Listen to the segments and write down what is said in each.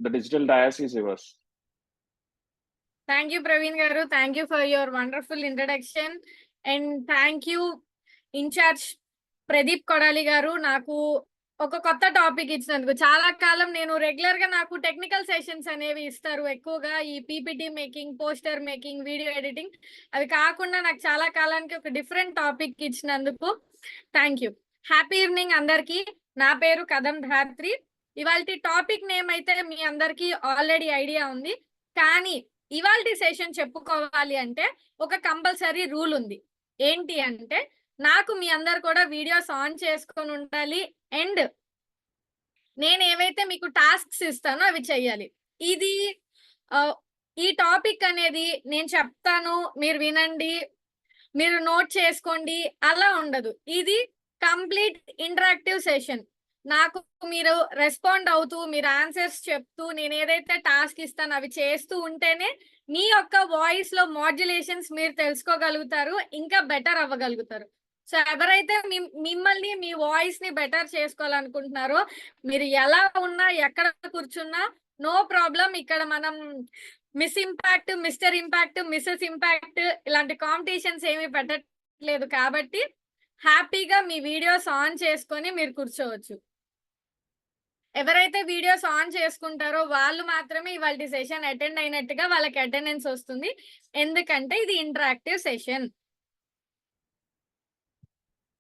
The digital dais is yours. Thank you, Praveen Garu. Thank you for your wonderful introduction. And thank you, incharge Pradeep Kodali గారు, నాకు ఒక కొత్త topic ఇచ్చినందుకు. చాలా కాలం నేను రెగ్యులర్ గా నాకు టెక్నికల్ సెషన్స్ అనేవి ఇస్తారు ఎక్కువగా, ఈ PPT making, poster making, video editing. అవి కాకుండా నాకు చాలా కాలానికి ఒక డిఫరెంట్ టాపిక్ ఇచ్చినందుకు థ్యాంక్ యూ. హ్యాపీ ఈవినింగ్ అందరికి. నా పేరు కదం ధాత్రి. ఇవాళ టాపిక్ నేమ్ అయితే మీ అందరికి ఆల్రెడీ ఐడియా ఉంది, కానీ ఇవాళ సెషన్ చెప్పుకోవాలి అంటే ఒక కంపల్సరీ రూల్ ఉంది. ఏంటి అంటే, నాకు మీ అందరు కూడా వీడియోస్ ఆన్ చేసుకొని ఉండాలి అండ్ నేను ఏవైతే మీకు టాస్క్స్ ఇస్తానో అవి చెయ్యాలి. ఇది ఈ టాపిక్ అనేది నేను చెప్తాను, మీరు వినండి, మీరు నోట్ చేసుకోండి అలా ఉండదు. ఇది కంప్లీట్ ఇంటరాక్టివ్ సెషన్. నాకు మీరు రెస్పాండ్ అవుతూ, మీరు ఆన్సర్స్ చెప్తూ, నేను ఏదైతే టాస్క్ ఇస్తానో అవి చేస్తూ ఉంటేనే మీ యొక్క వాయిస్ లో మాడ్యులేషన్స్ మీరు తెలుసుకోగలుగుతారు, ఇంకా బెటర్ అవ్వగలుగుతారు. సో ఎవరైతే మిమ్మల్ని, మీ వాయిస్ ని బెటర్ చేసుకోవాలనుకుంటున్నారో, మీరు ఎలా ఉన్నా, ఎక్కడ కూర్చున్నా నో ప్రాబ్లం. ఇక్కడ మనం miss impact, mister impact, missus impact ఇలాంటి కాంపిటీషన్స్ ఏమీ పెట్టట్లేదు. కాబట్టి హ్యాపీగా మీ వీడియోస్ ఆన్ చేసుకొని మీరు కూర్చోవచ్చు. ఎవరైతే వీడియోస్ ఆన్ చేసుకుంటారో వాళ్ళు మాత్రమే ఇవాళ సెషన్ అటెండ్ అయినట్టుగా వాళ్ళకి అటెండెన్స్ వస్తుంది, ఎందుకంటే ఇది ఇంటరాక్టివ్ సెషన్.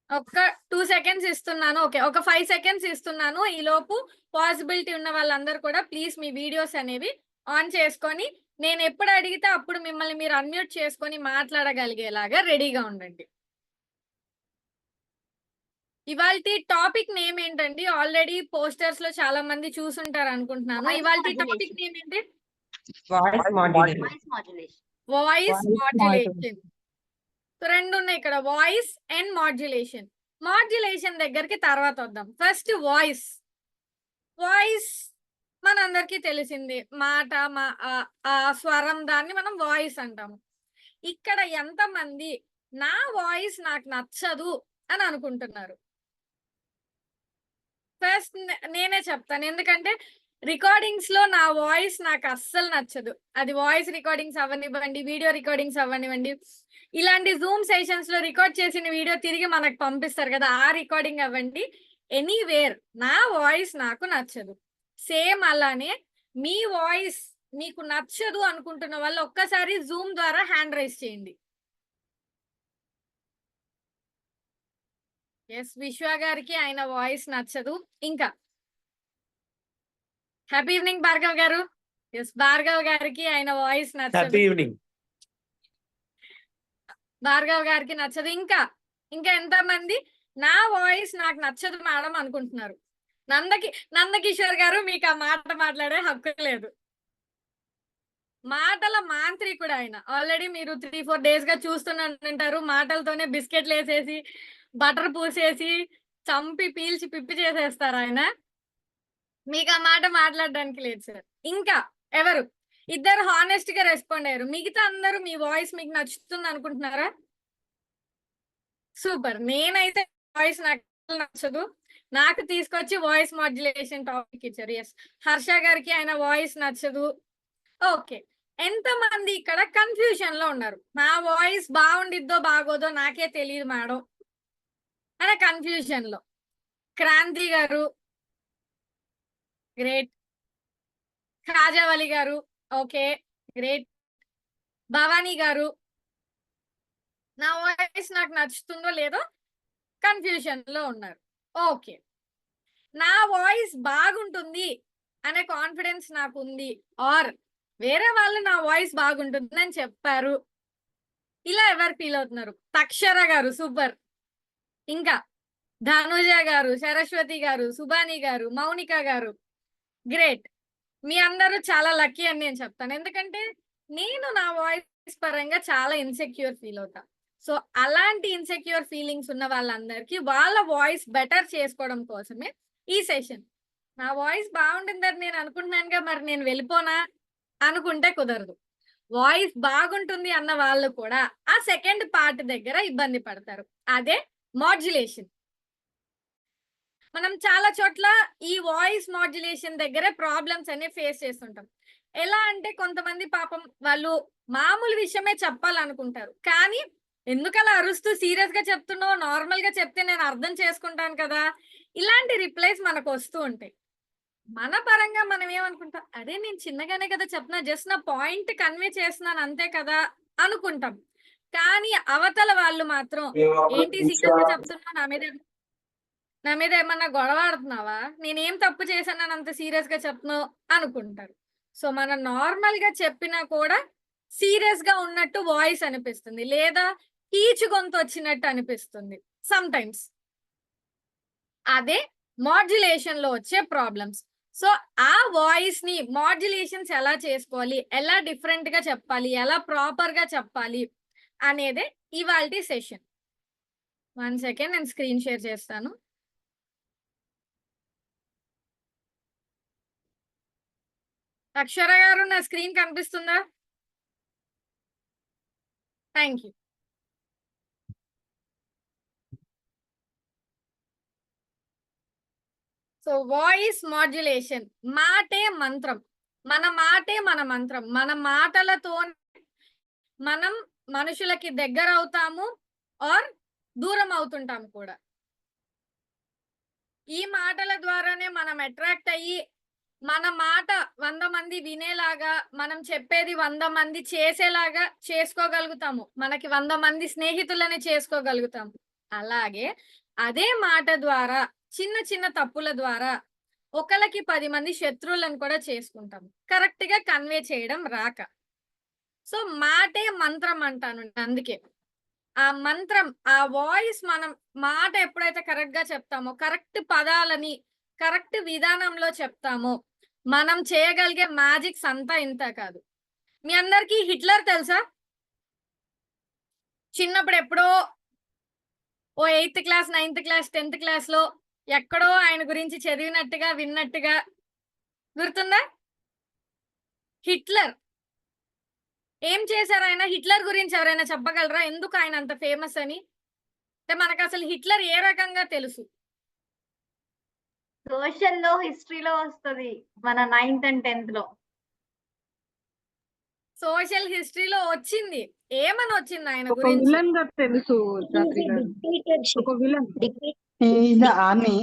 ఒక 2 seconds ఇస్తున్నాను, ఓకే, ఒక 5 seconds ఇస్తున్నాను. ఈ లోపు పాసిబిలిటీ ఉన్న వాళ్ళందరూ కూడా ప్లీజ్ మీ వీడియోస్ అనేవి ఆన్ చేసుకొని, నేను ఎప్పుడు అడిగితే అప్పుడు మిమ్మల్ని మీరు అన్మ్యూట్ చేసుకొని మాట్లాడగలిగేలాగా రెడీగా ఉండండి. ఇవాళ టాపిక్ నేమ్ ఏంటండి? ఆల్రెడీ పోస్టర్స్ లో చాలా మంది చూసుంటారు అనుకుంటున్నాను. ఇవాళ టాపిక్ నేమ్ ఏంటి? Voice modulation. రెండు ఉన్నాయి ఇక్కడ, వాయిస్ అండ్ మాడ్యులేషన్. మాడ్యులేషన్ దగ్గరికి తర్వాత వద్దాం. First voice. వాయిస్ మనందరికి తెలిసింది, మాట, ఆ స్వరం, దాన్ని మనం వాయిస్ అంటాము. ఇక్కడ ఎంతమంది నా వాయిస్ నాకు నచ్చదు అని అనుకుంటున్నారు? ఫస్ట్ నేనే చెప్తాను, ఎందుకంటే రికార్డింగ్స్ లో నా వాయిస్ నాకు అస్సలు నచ్చదు. అది వాయిస్ రికార్డింగ్స్ అవ్వనివ్వండి, వీడియో రికార్డింగ్స్ అవ్వనివ్వండి, ఇలాంటి జూమ్ సెషన్స్ లో రికార్డ్ చేసిన వీడియో తిరిగి మనకు పంపిస్తారు కదా, ఆ రికార్డింగ్ అవ్వండి, ఎనీవేర్ నా వాయిస్ నాకు నచ్చదు. సేమ్ అలానే మీ వాయిస్ మీకు నచ్చదు అనుకుంటున్న వాళ్ళు ఒక్కసారి జూమ్ ద్వారా హ్యాండ్ రైజ్ చేయండి. ఎస్, విశ్వ గారికి ఆయన వాయిస్ నచ్చదు. ఇంకా హ్యాపీ ఈవినింగ్ భార్గవ్ గారు. ఎస్, భార్గవ్ గారికి ఆయన వాయిస్ నచ్చదు. భార్గవ్ గారికి నచ్చదు. ఇంకా ఎంతమంది నా వాయిస్ నాకు నచ్చదు మేడం అనుకుంటున్నారు? నందకిషోర్ గారు, మీకు ఆ మాట మాట్లాడే హక్కు లేదు. మాటల మాంత్రికుడు ఆయన. ఆల్రెడీ మీరు 3-4 days గా చూస్తున్నారు, మాటలతోనే బిస్కెట్లు వేసేసి, బటర్ పూసేసి, చంపి పీల్చి పిప్పి చేసేస్తారు ఆయన. మీకు ఆ మాట మాట్లాడడానికి లేదు సార్. ఇంకా ఎవరు? ఇద్దరు హానెస్ట్ గా రెస్పాండ్ అయ్యారు. మిగతా అందరూ మీ వాయిస్ మీకు నచ్చుతుంది అనుకుంటున్నారా? సూపర్. నేనైతే వాయిస్ నాకు నచ్చదు, నాకు తీసుకొచ్చి వాయిస్ మాడ్యులేషన్ టాపిక్ ఇచ్చారు. ఎస్, హర్ష గారికి ఆయన వాయిస్ నచ్చదు. ఓకే, ఎంతమంది ఇక్కడ కన్ఫ్యూజన్ లో ఉన్నారు? నా వాయిస్ బాగుండిద్దో బాగోదో నాకే తెలియదు మేడం అనే కన్ఫ్యూజన్ లో. క్రాంతి గారు గ్రేట్, ఖాజావలి గారు ఓకే గ్రేట్, భవానీ గారు నా వాయిస్ నాకు నచ్చుతుందో లేదో కన్ఫ్యూజన్ లో ఉన్నారు. ఓకే, నా వాయిస్ బాగుంటుంది అనే కాన్ఫిడెన్స్ నాకు ఉంది, ఆర్ వేరే వాళ్ళు నా వాయిస్ బాగుంటుంది అని చెప్పారు, ఇలా ఎవరు ఫీల్ అవుతున్నారు? తక్షర గారు సూపర్, ఇంకా ధనుజ గారు, సరస్వతి గారు, సుబాని గారు, మౌనిక గారు గ్రేట్. మీ అందరూ చాలా లక్కీ అని నేను చెప్తాను, ఎందుకంటే నేను నా వాయిస్ పరంగా చాలా ఇన్సెక్యూర్ ఫీల్ అవుతా. సో అలాంటి ఇన్సెక్యూర్ ఫీలింగ్స్ ఉన్న వాళ్ళందరికీ వాళ్ళ వాయిస్ బెటర్ చేసుకోవడం కోసమే ఈ సెషన్. నా వాయిస్ బాగుంటుందని నేను అనుకుంటున్నానుగా, మరి నేను వెళ్ళిపోనా అనుకుంటే కుదరదు. వాయిస్ బాగుంటుంది అన్న వాళ్ళు కూడా ఆ సెకండ్ పార్ట్ దగ్గర ఇబ్బంది పడతారు, అదే మాడ్యులేషన్. మనం చాలా చోట్ల ఈ వాయిస్ మాడ్యులేషన్ దగ్గరే ప్రాబ్లమ్స్ అనేవి ఫేస్ చేస్తుంటాం. ఎలా అంటే కొంతమంది పాపం వాళ్ళు మామూలు విషయమే చెప్పాలనుకుంటారు. కానీ ఎందుకలా అరుస్తూ సీరియస్‌గా చెప్తున్నావు? నార్మల్‌గా చెప్తే నేను అర్థం చేసుకుంటాను కదా! ఇలాంటి రిప్లైస్ మనకొస్తూ ఉంటాయి. మన పరంగా మనం ఏమనుకుంటాం, అరే నేను చిన్నగానే కదా చెప్తున్నా, జస్ట్ నా పాయింట్ కన్వే చేస్తున్నాను అంతే కదా అనుకుంటాం. కానీ అవతల వాళ్ళు మాత్రం ఏంటి సీరియస్‌గా చెప్తున్నావు నా మీద ఏమన్నా గొడవ ఆడుతున్నావా? నేనేం తప్పు చేశానని అంత సీరియస్‌గా చెప్తున్నావు అనుకుంటారు. సో, మనం నార్మల్‌గా చెప్పినా కూడా సీరియస్‌గా ఉన్నట్టు వాయిస్ అనిపిస్తుంది. లేదా కీచు గొంతొచ్చినట్టు అనిపిస్తుంది సమ్‌టైమ్స్. అదే మాడ్యులేషన్‌లో వచ్చే ప్రాబ్లమ్స్. సో, ఆ వాయిస్‌ని మాడ్యులేషన్స్ ఎలా చేసుకోవాలి? ఎలా డిఫరెంట్‌గా చెప్పాలి? ఎలా ప్రాపర్‌గా చెప్పాలి? అనేదే ఇవాల్టి సెషన్. 1 సెకండ్ నేను స్క్రీన్ షేర్ చేస్తాను. అక్షర గారు నా స్క్రీన్ కనిపిస్తుందా? Thank you. So, voice modulation మాటే మంత్రం. మన మాటే మన మంత్రం. మన మాటలతోనే మనం మనుషులకి దగ్గరవుతాము ఆర్ దూరం అవుతుంటాం కూడా. ఈ మాటల ద్వారానే మనం అట్రాక్ట్ అయ్యి, మన మాట 100 మంది వినేలాగా, మనం చెప్పేది 100 మంది చేసేలాగా చేసుకోగలుగుతాము. మనకి 100 మంది స్నేహితులని చేసుకోగలుగుతాము. అలాగే అదే మాట ద్వారా చిన్న చిన్న తప్పుల ద్వారా ఒకళ్ళకి 10 మంది శత్రువులను కూడా చేసుకుంటాము. కరెక్ట్‌గా కన్వే చేయడం రాక. సో, మాటే మంత్రం అంటాను అందుకే. ఆ మంత్రం, ఆ వాయిస్ మనం మాట ఎప్పుడైతే కరెక్ట్‌గా చెప్తామో, కరెక్ట్ పదాలని కరెక్ట్ విధానంలో చెప్తామో, మనం చేయగలిగే మ్యాజిక్స్ అంతా ఇంతా కాదు. మీ అందరికీ హిట్లర్ తెలుసా? చిన్నప్పుడు ఎప్పుడో ఓ 8థ్ క్లాస్, 9థ్ క్లాస్, 10థ్ క్లాస్‌లో ఎక్కడో ఆయన గురించి చదివినట్టుగా, విన్నట్టుగా గుర్తుందా? హిట్లర్. ఏం చేశారాయన? హిట్లర్ గురించి ఎవరైనా చెప్పగలరా? ఎందుకు ఆయన అంత ఫేమస్ అని? అంటే మనకసలు హిట్లర్ ఏ రకంగా తెలుసు? సోషల్‌లో, హిస్టరీలో వస్తది. మన 9థ్ అండ్ 10థ్‌లో. సోషల్ హిస్టరీలో వచ్చింది. ఏమని వచ్చింది ఆయన ఒక గురించి? విలన్ గా తెలుసు రాత్రి గారు. ఒక villain. Is the army.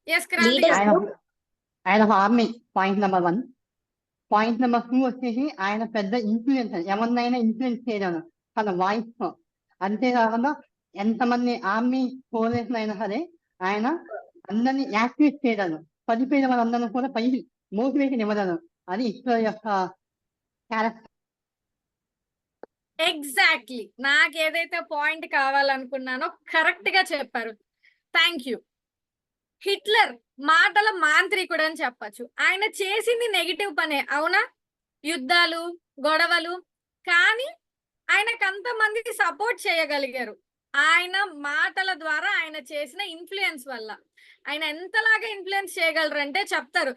Yes Kranti ఆయన గారు. ఆయన ఒక army. Point number 1. Point number 2 వచ్చేసి ఆయన పెద్ద ఇన్ఫ్లుయెన్సర్. ఎవరినైనా ఇన్ఫ్లుయెన్స్ చేయగలరు తన వాయిస్ తో. అంతేకాకుండా ఎంతమంది ఆర్మీ పోలీసులు అయినా సరే ఆయన అందరినీ యాక్టివేట్ చేయగలరు. పడిపోయిన వాళ్ళందరూ కూడా పైకి మోటివేషన్ ఇవ్వగలరు. అది హిట్లర్ యొక్క క్యారెక్టర్. ఎగ్జాక్ట్‌లీ. నాకేదైతే పాయింట్ కావాలనుకున్నానో కరెక్ట్‌గా చెప్పారు. Thank you. హిట్లర్ మాటల మాంత్రికుడని చెప్పొచ్చు. ఆయన చేసింది నెగెటివ్ పనే. అవునా? యుద్ధాలు, గొడవలు. కానీ ఆయనకంతమంది సపోర్ట్ చేయగలిగారు. ఆయన మాటల ద్వారా ఆయన చేసిన ఇన్‌ఫ్లూయన్స్ వల్ల. ఆయన ఎంతలాగా ఇన్‌ఫ్లూయన్స్ చేయగలరంటే చెప్తారు.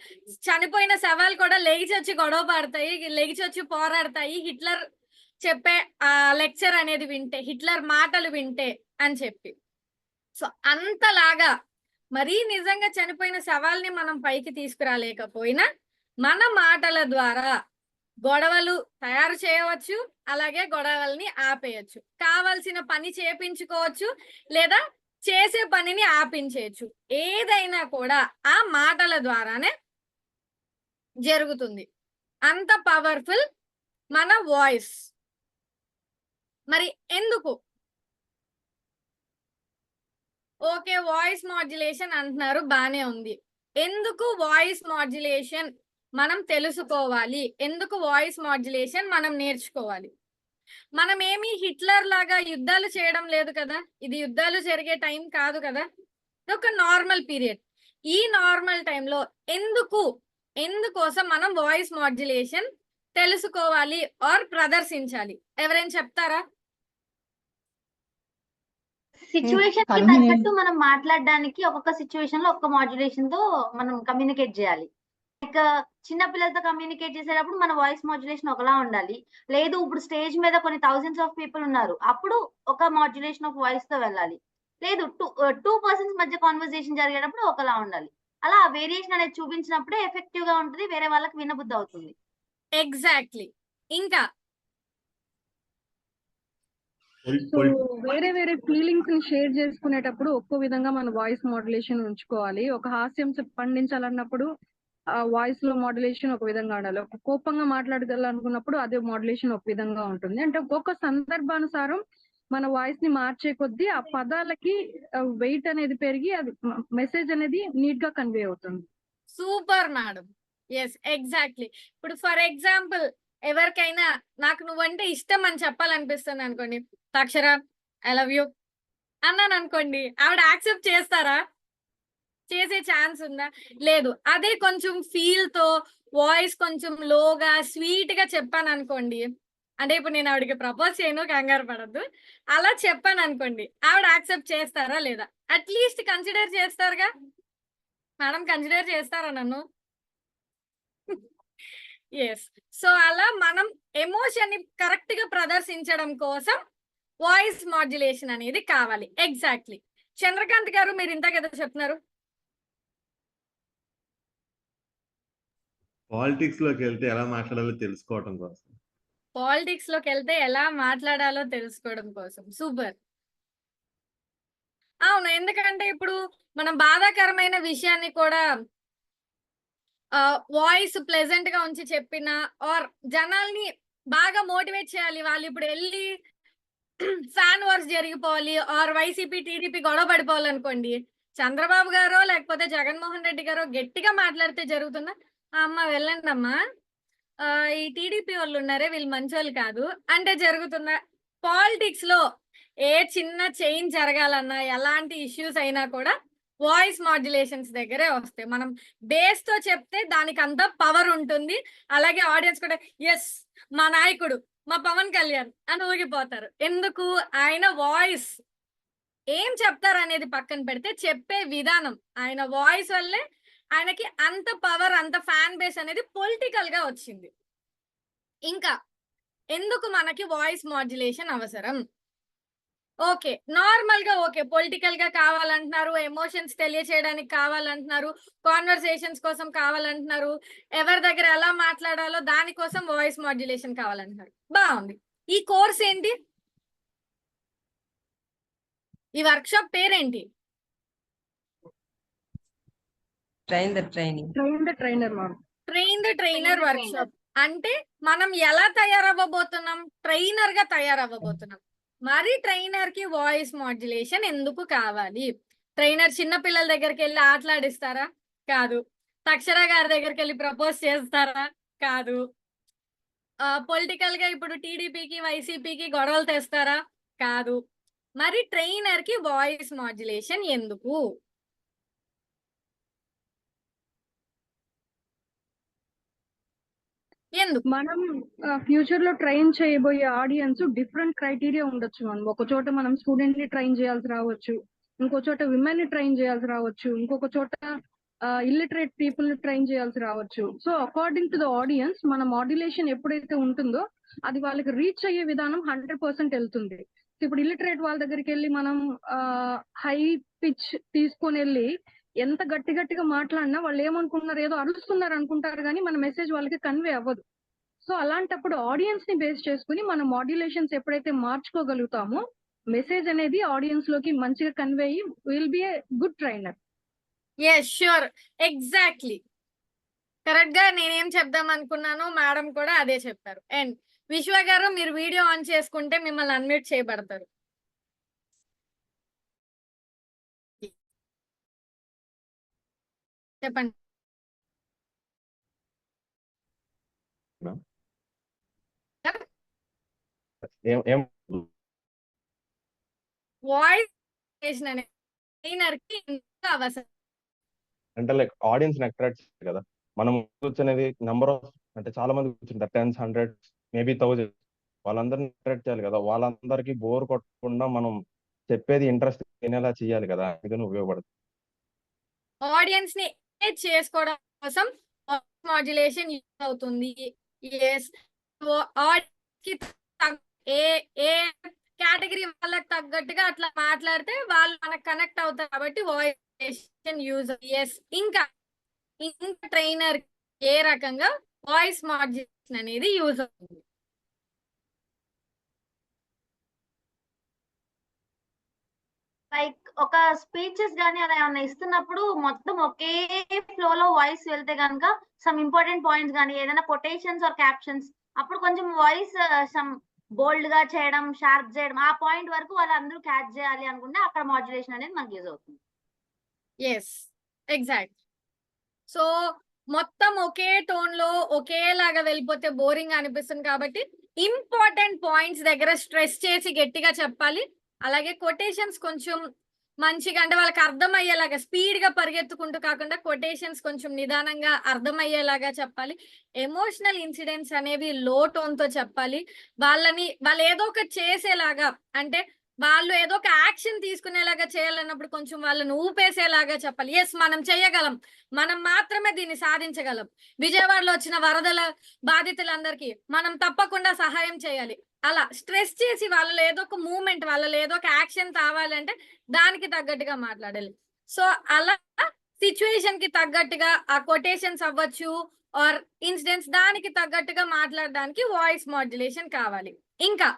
చనిపోయిన శవాలు కూడా లెగిచొచ్చి గొడవ పడతాయి. లెగిచొచ్చి పోరాడతాయి. హిట్లర్ చెప్పే లెక్చర్ అనేది వింటే, హిట్లర్ మాటలు వింటే అని చెప్పి. సో, అంతలాగా మరీ నిజంగా చనిపోయిన శవాల్ని మనం పైకి తీసుకురాలేకపోయినా, మన మాటల ద్వారా గొడవలు తయారు చేయవచ్చు. అలాగే గొడవల్ని ఆపేయొచ్చు. కావాల్సిన పని చేపించుకోవచ్చు. లేదా చేసే పనిని ఆపించేయొచ్చు. ఏదైనా కూడా ఆ మాటల ద్వారానే జరుగుతుంది. అంత పవర్‌ఫుల్ మన వాయిస్. మరి ఎందుకు? ఓకే. వాయిస్ మాడ్యులేషన్ అంటున్నారు బానే ఉంది. ఎందుకు వాయిస్ మాడ్యులేషన్ మనం తెలుసుకోవాలి? ఎందుకు వాయిస్ మాడ్యులేషన్ మనం నేర్చుకోవాలి? మనమేమి హిట్లర్ లాగా యుద్ధాలు చేయడం లేదు కదా! ఇది యుద్ధాలు జరిగే టైం కాదు కదా! ఇదొక నార్మల్ పీరియడ్. ఈ నార్మల్ టైంలో ఎందుకోసం మనం వాయిస్ మాడ్యులేషన్ తెలుసుకోవాలి ఆర్ ప్రదర్శించాలి? ఎవరైనా చెప్తారా? సిట్యుయేషన్‌కి కన్వీనియంట్. తగ్గట్టు మనం మాట్లాడడానికి ఒక్కొక్క సిట్యుయేషన్‌లో ఒక్క మాడ్యులేషన్‌తో మనం కమ్యూనికేట్ జేయాలి. లైక్ చిన్న పిల్లలతో కమ్యూనికేట్ చేసేటప్పుడు మన వాయిస్ మాడ్యులేషన్ ఒకలా ఉండాలి. లేదు ఇప్పుడు స్టేజ్ మీద కొన్ని థౌసండ్స్ ఆఫ్ పీపుల్ ఉన్నారు. అప్పుడు ఒక మాడ్యులేషన్ ఆఫ్ వాయిస్‌తో వెళ్ళాలి. లేదు టూ పర్సన్స్ మధ్య కాన్వర్సేషన్ జరిగేటప్పుడు ఒకలా ఉండాలి. అలా ఆ వేరియేషన్ అనేది చూపించినప్పుడే ఎఫెక్టివ్ గా ఉంటది. వేరే వాళ్ళకి వినబుద్ధి అవుతుంది. ఎగ్జాక్ట్లీ. ఇంకా సో వేరే వేరే ఫీలింగ్స్ ని షేర్ చేసుకునేటప్పుడు ఒక్కో విధంగా మన వాయిస్ మాడ్యులేషన్ ఉంచుకోవాలి. ఒక హాస్యం పండించాలన్నప్పుడు ఆ వాయిస్ లో మాడ్యులేషన్ ఒక విధంగా ఉండాలి. ఒక కోపంగా మాట్లాడగలనుకున్నప్పుడు అదే మాడ్యులేషన్ ఒక విధంగా ఉంటుంది. అంటే ఒక్కొక్క సందర్భానుసారం మన వాయిస్ ని మార్చే కొద్దీ ఆ పదాలకి వెయిట్ అనేది పెరిగి అది మెసేజ్ అనేది నీట్ గా కన్వే అవుతుంది. Super madam. Yes exactly. ఇప్పుడు ఫర్ ఎగ్జాంపుల్ ఎవరికైనా నాకు నువ్వంటే ఇష్టం అని చెప్పాలనిపిస్తుంది అనుకోండి, అక్షర ఐ లవ్ యూ అన్నాను అనుకోండి, ఆవిడ యాక్సెప్ట్ చేస్తారా? చేసే ఛాన్స్ ఉందా? లేదు. అదే కొంచెం ఫీల్ తో వాయిస్ కొంచెం లోగా స్వీట్ గా చెప్పాను అనుకోండి, అంటే ఇప్పుడు నేను ఆవిడకి ప్రపోజ్ చేయను, కంగారు పడద్దు, అలా చెప్పాను అనుకోండి, ఆవిడ యాక్సెప్ట్ చేస్తారా లేదా? అట్లీస్ట్ కన్సిడర్ చేస్తారుగా మేడం, కన్సిడర్ చేస్తారా నన్ను? ఎస్. సో అలా మనం ఎమోషన్ ని కరెక్ట్ గా ప్రదర్శించడం కోసం వాయిస్ మాడ్యులేషన్ అనేది కావాలి. ఎగ్జాక్ట్లీ. చంద్రకాంత్ గారు మీరు ఇంత కదా చెప్తున్నారు. పాలిటిక్స్ లోకి వెళ్తే ఎలా మాట్లాడాలో తెలుసుకోవడం కోసం. పాలిటిక్స్ లోకి వెళ్తే ఎలా మాట్లాడాలో తెలుసుకోవడం కోసం. సూపర్. అవును, ఎందుకంటే ఇప్పుడు మనం బాధాకరమైన విషయాన్ని కూడా వాయిస్ ప్లెజెంట్ గా ఉంచి చెప్పిన ఆర్ జనాల్ని బాగా మోటివేట్ చేయాలి. వాళ్ళు ఇప్పుడు వెళ్ళి ఫ్యాన్ వార్స్ జరిగిపోవాలి ఆర్ వైసీపీ టీడీపీ గొడవ పడిపోవాలి అనుకోండి, చంద్రబాబు గారో లేకపోతే జగన్మోహన్ రెడ్డి గారో గట్టిగా మాట్లాడితే జరుగుతుందా? అమ్మ వెళ్ళండి అమ్మా, ఈ టీడీపీ వాళ్ళు ఉన్నారే వీళ్ళు మంచోళ్ళు కాదు అంటే జరుగుతుందా? పాలిటిక్స్ లో ఏ చిన్న చేంజ్ జరగాలన్నా ఎలాంటి ఇష్యూస్ అయినా కూడా వాయిస్ మాడ్యులేషన్స్ దగ్గరే వస్తాయి. మనం బేస్ తో చెప్తే దానికి అంత పవర్ ఉంటుంది. అలాగే ఆడియన్స్ కూడా ఎస్ మా నాయకుడు మా పవన్ కళ్యాణ్ అని ఊగిపోతారు. ఎందుకు? ఆయన వాయిస్ ఏం చెప్తారు అనేది పక్కన పెడితే చెప్పే విధానం, ఆయన వాయిస్ వల్లే ఆయనకి అంత పవర్, అంత ఫ్యాన్ బేస్ అనేది పొలిటికల్ గా వచ్చింది. ఇంకా ఎందుకు మనకి వాయిస్ మాడ్యులేషన్ అవసరం? ఓకే, నార్మల్ గా ఓకే, పొలిటికల్ గా కావాలంటున్నారు, ఎమోషన్స్ తెలియచేయడానికి కావాలంటున్నారు, కాన్వర్సేషన్స్ కోసం కావాలంటున్నారు, ఎవరి దగ్గర ఎలా మాట్లాడాలో దానికోసం వాయిస్ మాడ్యులేషన్ కావాలంటున్నారు. బాగుంది. ఈ కోర్స్ ఏంటి? ఈ వర్క్ షాప్ పేరేంటి? Train the trainer work shop. అంటే మనం ఎలా తయారవ్వబోతున్నాం? ట్రైనర్ గా తయారవ్వబోతున్నాం. మరి ట్రైనర్ కి వాయిస్ మాడ్యులేషన్ ఎందుకు కావాలి? ట్రైనర్ చిన్న పిల్లల దగ్గరికి వెళ్ళి ఆటలాడిస్తారా? కాదు. అక్షర గారి దగ్గరికి వెళ్ళి ప్రపోజ్ చేస్తారా? కాదు. పొలిటికల్ గా ఇప్పుడు టీడీపీకి వైసీపీకి గొడవలు తెస్తారా? కాదు. మరి ట్రైనర్ కి వాయిస్ మాడ్యులేషన్ ఎందుకు? ఎందుకు? మనం ఫ్యూచర్ లో ట్రైన్ చేయబోయే ఆడియన్స్ డిఫరెంట్ క్రైటీరియా ఉండొచ్చు. మనం ఒక చోట మనం స్టూడెంట్ ని ట్రైన్ చేయాల్సి రావచ్చు, ఇంకో చోట విమెన్ ని ట్రైన్ చేయాల్సి రావచ్చు, ఇంకొక చోట ఇల్లిటరేట్ పీపుల్ ని ట్రైన్ చేయాల్సి రావచ్చు. So according to the audience మన మాడ్యులేషన్ ఎప్పుడైతే ఉంటుందో అది వాళ్ళకి రీచ్ అయ్యే విధానం 100% వెళ్తుంది. ఇప్పుడు ఇల్లిటరేట్ వాళ్ళ దగ్గరికి వెళ్ళి మనం హై పిచ్ తీసుకొని వెళ్ళి ఎంత గట్టిగా మాట్లాడినా వాళ్ళు ఏమనుకుంటున్నారు, ఏదో అరుస్తున్నారు అనుకుంటారు, కానీ మన మెసేజ్ వాళ్ళకి కన్వే అవ్వదు. సో అలాంటప్పుడు ఆడియన్స్ ని బేస్ చేసుకుని మన మాడ్యులేషన్స్ ఎప్పుడైతే మార్చుకోగలుగుతామో మెసేజ్ అనేది ఆడియన్స్ లోకి మంచిగా కన్వే అయ్యి will be a good trainer. Yes sure, exactly correct గా నేనేం చెప్దాం అనుకున్నానో మేడం కూడా అదే చెప్పారు. అండ్ విశ్వ గారు మీరు వీడియో ఆన్ చేసుకుంటే మిమ్మల్ని అన్మ్యూట్ చేయబడతారు. చెప్పండి. వాయిస్ అనేది ట్రైనర్ కి ఎందుకు అవసరం? అంటే లైక్ ఆడియన్స్ ని అట్రాక్ట్ చేయాలి కదా. మనం కూర్చునేది నెంబర్ ఆఫ్ అంటే చాలా మంది కూర్చుంటారు, 10s 100s మేబీ 1000, వాళ్ళందరినీ అట్రాక్ట్ చేయాలి కదా. వాళ్ళందరికీ బోర్ కొట్టకుండా మనం చెప్పేది ఇంట్రెస్ట్ తినేలా చేయాలి కదా, అందుకని ఉపయోగపడుతుంది. ఆడియన్స్ ని ఎంగేజ్ చేసుకోవడం కోసం మాడ్యులేషన్ యూజ్ అవుతుంది. ఎస్, ఏ ఏ కేటగిరీ వాళ్ళకి తగ్గట్టుగా అట్లా మాట్లాడితే వాళ్ళు మనకు కనెక్ట్ అవుతారు కాబట్టి వాయిస్ యూజ్. ఎస్, ఇంకా ట్రైనర్ ఏ రకంగా వాయిస్ మాడ్యులేషన్ అనేది యూజ్ అవుతుంది? లైక్ ఒక స్పీచెస్ గానీ అలా ఏమన్నా ఇస్తున్నప్పుడు మొత్తం ఒకే ఫ్లో లో వాయిస్ వెళ్తే గనుక సమ్ ఇంపార్టెంట్ పాయింట్స్ గానీ ఏదైనా కొటేషన్స్ ఆర్ క్యాప్షన్స్ అప్పుడు కొంచెం వాయిస్ సమ్ బోల్డ్ గా చేయడం, షార్ప్ చేయడం, ఆ పాయింట్ వరకు వాళ్ళందరూ క్యాచ్ చేయాలి అనుకుంటే అక్కడ మాడ్యులేషన్ అనేది మనకి యూజ్ అవుతుంది. Yes, exact. సో మొత్తం ఒకే టోన్ లో ఒకేలాగా వెళ్ళిపోతే బోరింగ్ అనిపిస్తుంది కాబట్టి ఇంపార్టెంట్ పాయింట్స్ దగ్గర స్ట్రెస్ చేసి గట్టిగా చెప్పాలి. అలాగే కొటేషన్స్ కొంచెం మంచిగా, అంటే వాళ్ళకి అర్థమయ్యేలాగా స్పీడ్ గా పరిగెత్తుకుంటూ కాకుండా కొటేషన్స్ కొంచెం నిదానంగా అర్థమయ్యేలాగా చెప్పాలి. ఎమోషనల్ ఇన్సిడెంట్స్ అనేవి లో టోన్ తో చెప్పాలి. వాళ్ళు ఏదో ఒకటి చేసేలాగా, అంటే వాళ్ళు ఏదో ఒక యాక్షన్ తీసుకునేలాగా చేయాలన్నప్పుడు కొంచెం వాళ్ళని ఊపేసేలాగా చెప్పాలి. ఎస్, మనం చేయగలం, మనం మాత్రమే దీన్ని సాధించగలం. విజయవాడలో వచ్చిన వరదల బాధితులందరికీ మనం తప్పకుండా సహాయం చేయాలి. అలా స్ట్రెస్ చేసి వాళ్ళలో ఏదో ఒక మూమెంట్, వాళ్ళలో ఏదో ఒక యాక్షన్ కావాలంటే దానికి తగ్గట్టుగా మాట్లాడాలి. సో అలా సిచ్యువేషన్ కి తగ్గట్టుగా ఆ కొటేషన్స్ అవ్వచ్చు ఆర్ ఇన్సిడెంట్స్ దానికి తగ్గట్టుగా మాట్లాడడానికి వాయిస్ మాడ్యులేషన్ కావాలి. ఇంకా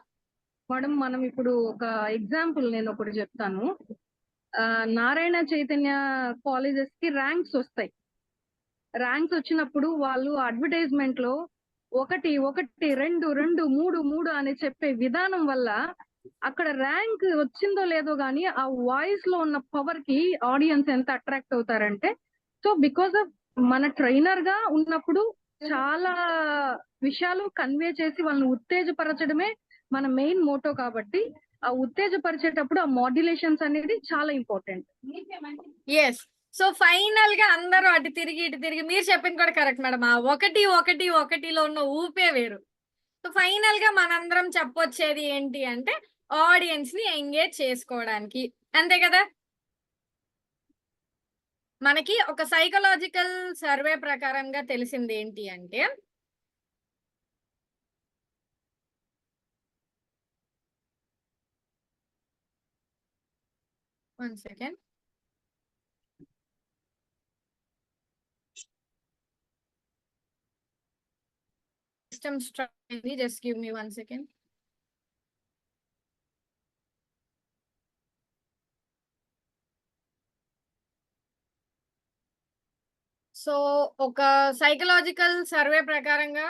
మేడం, మనం ఇప్పుడు ఒక ఎగ్జాంపుల్ నేను ఒకటి చెప్తాను. నారాయణ చైతన్య కాలేజెస్ కి ర్యాంక్స్ వస్తాయి. ర్యాంక్స్ వచ్చినప్పుడు వాళ్ళు అడ్వర్టైజ్మెంట్ లో 1 1 2 2 3 3 అని చెప్పే విధానం వల్ల అక్కడ ర్యాంక్ వచ్చిందో లేదో గానీ ఆ వాయిస్ లో ఉన్న పవర్ కి ఆడియన్స్ ఎంత అట్రాక్ట్ అవుతారంటే, సో బికాస్ ఆఫ్ మన ట్రైనర్ గా ఉన్నప్పుడు చాలా విషయాలు కన్వే చేసి వాళ్ళని ఉత్తేజపరచడమే మన మెయిన్ మోటో కాబట్టి ఆ ఉత్తేజపరిచేటప్పుడు ఆ మాడ్యులేషన్స్ అనేది చాలా ఇంపార్టెంట్. ఎస్. సో ఫైనల్ గా అందరూ అటు తిరిగి ఇటు తిరిగి, మీరు చెప్పింది కూడా కరెక్ట్ మేడం, ఆ 1 1 1లో ఉన్న ఊపే వేరు. సో ఫైనల్ గా మనందరం చెప్పొచ్చేది ఏంటి అంటే ఆడియన్స్ ని ఎంగేజ్ చేసుకోవడానికి, అంతే కదా. మనకి ఒక సైకలాజికల్ సర్వే ప్రకారంగా తెలిసింది ఏంటి అంటే, one second, system struck, just give me 1 second. So ఒక సైకలాజికల్ సర్వే ప్రకారంగా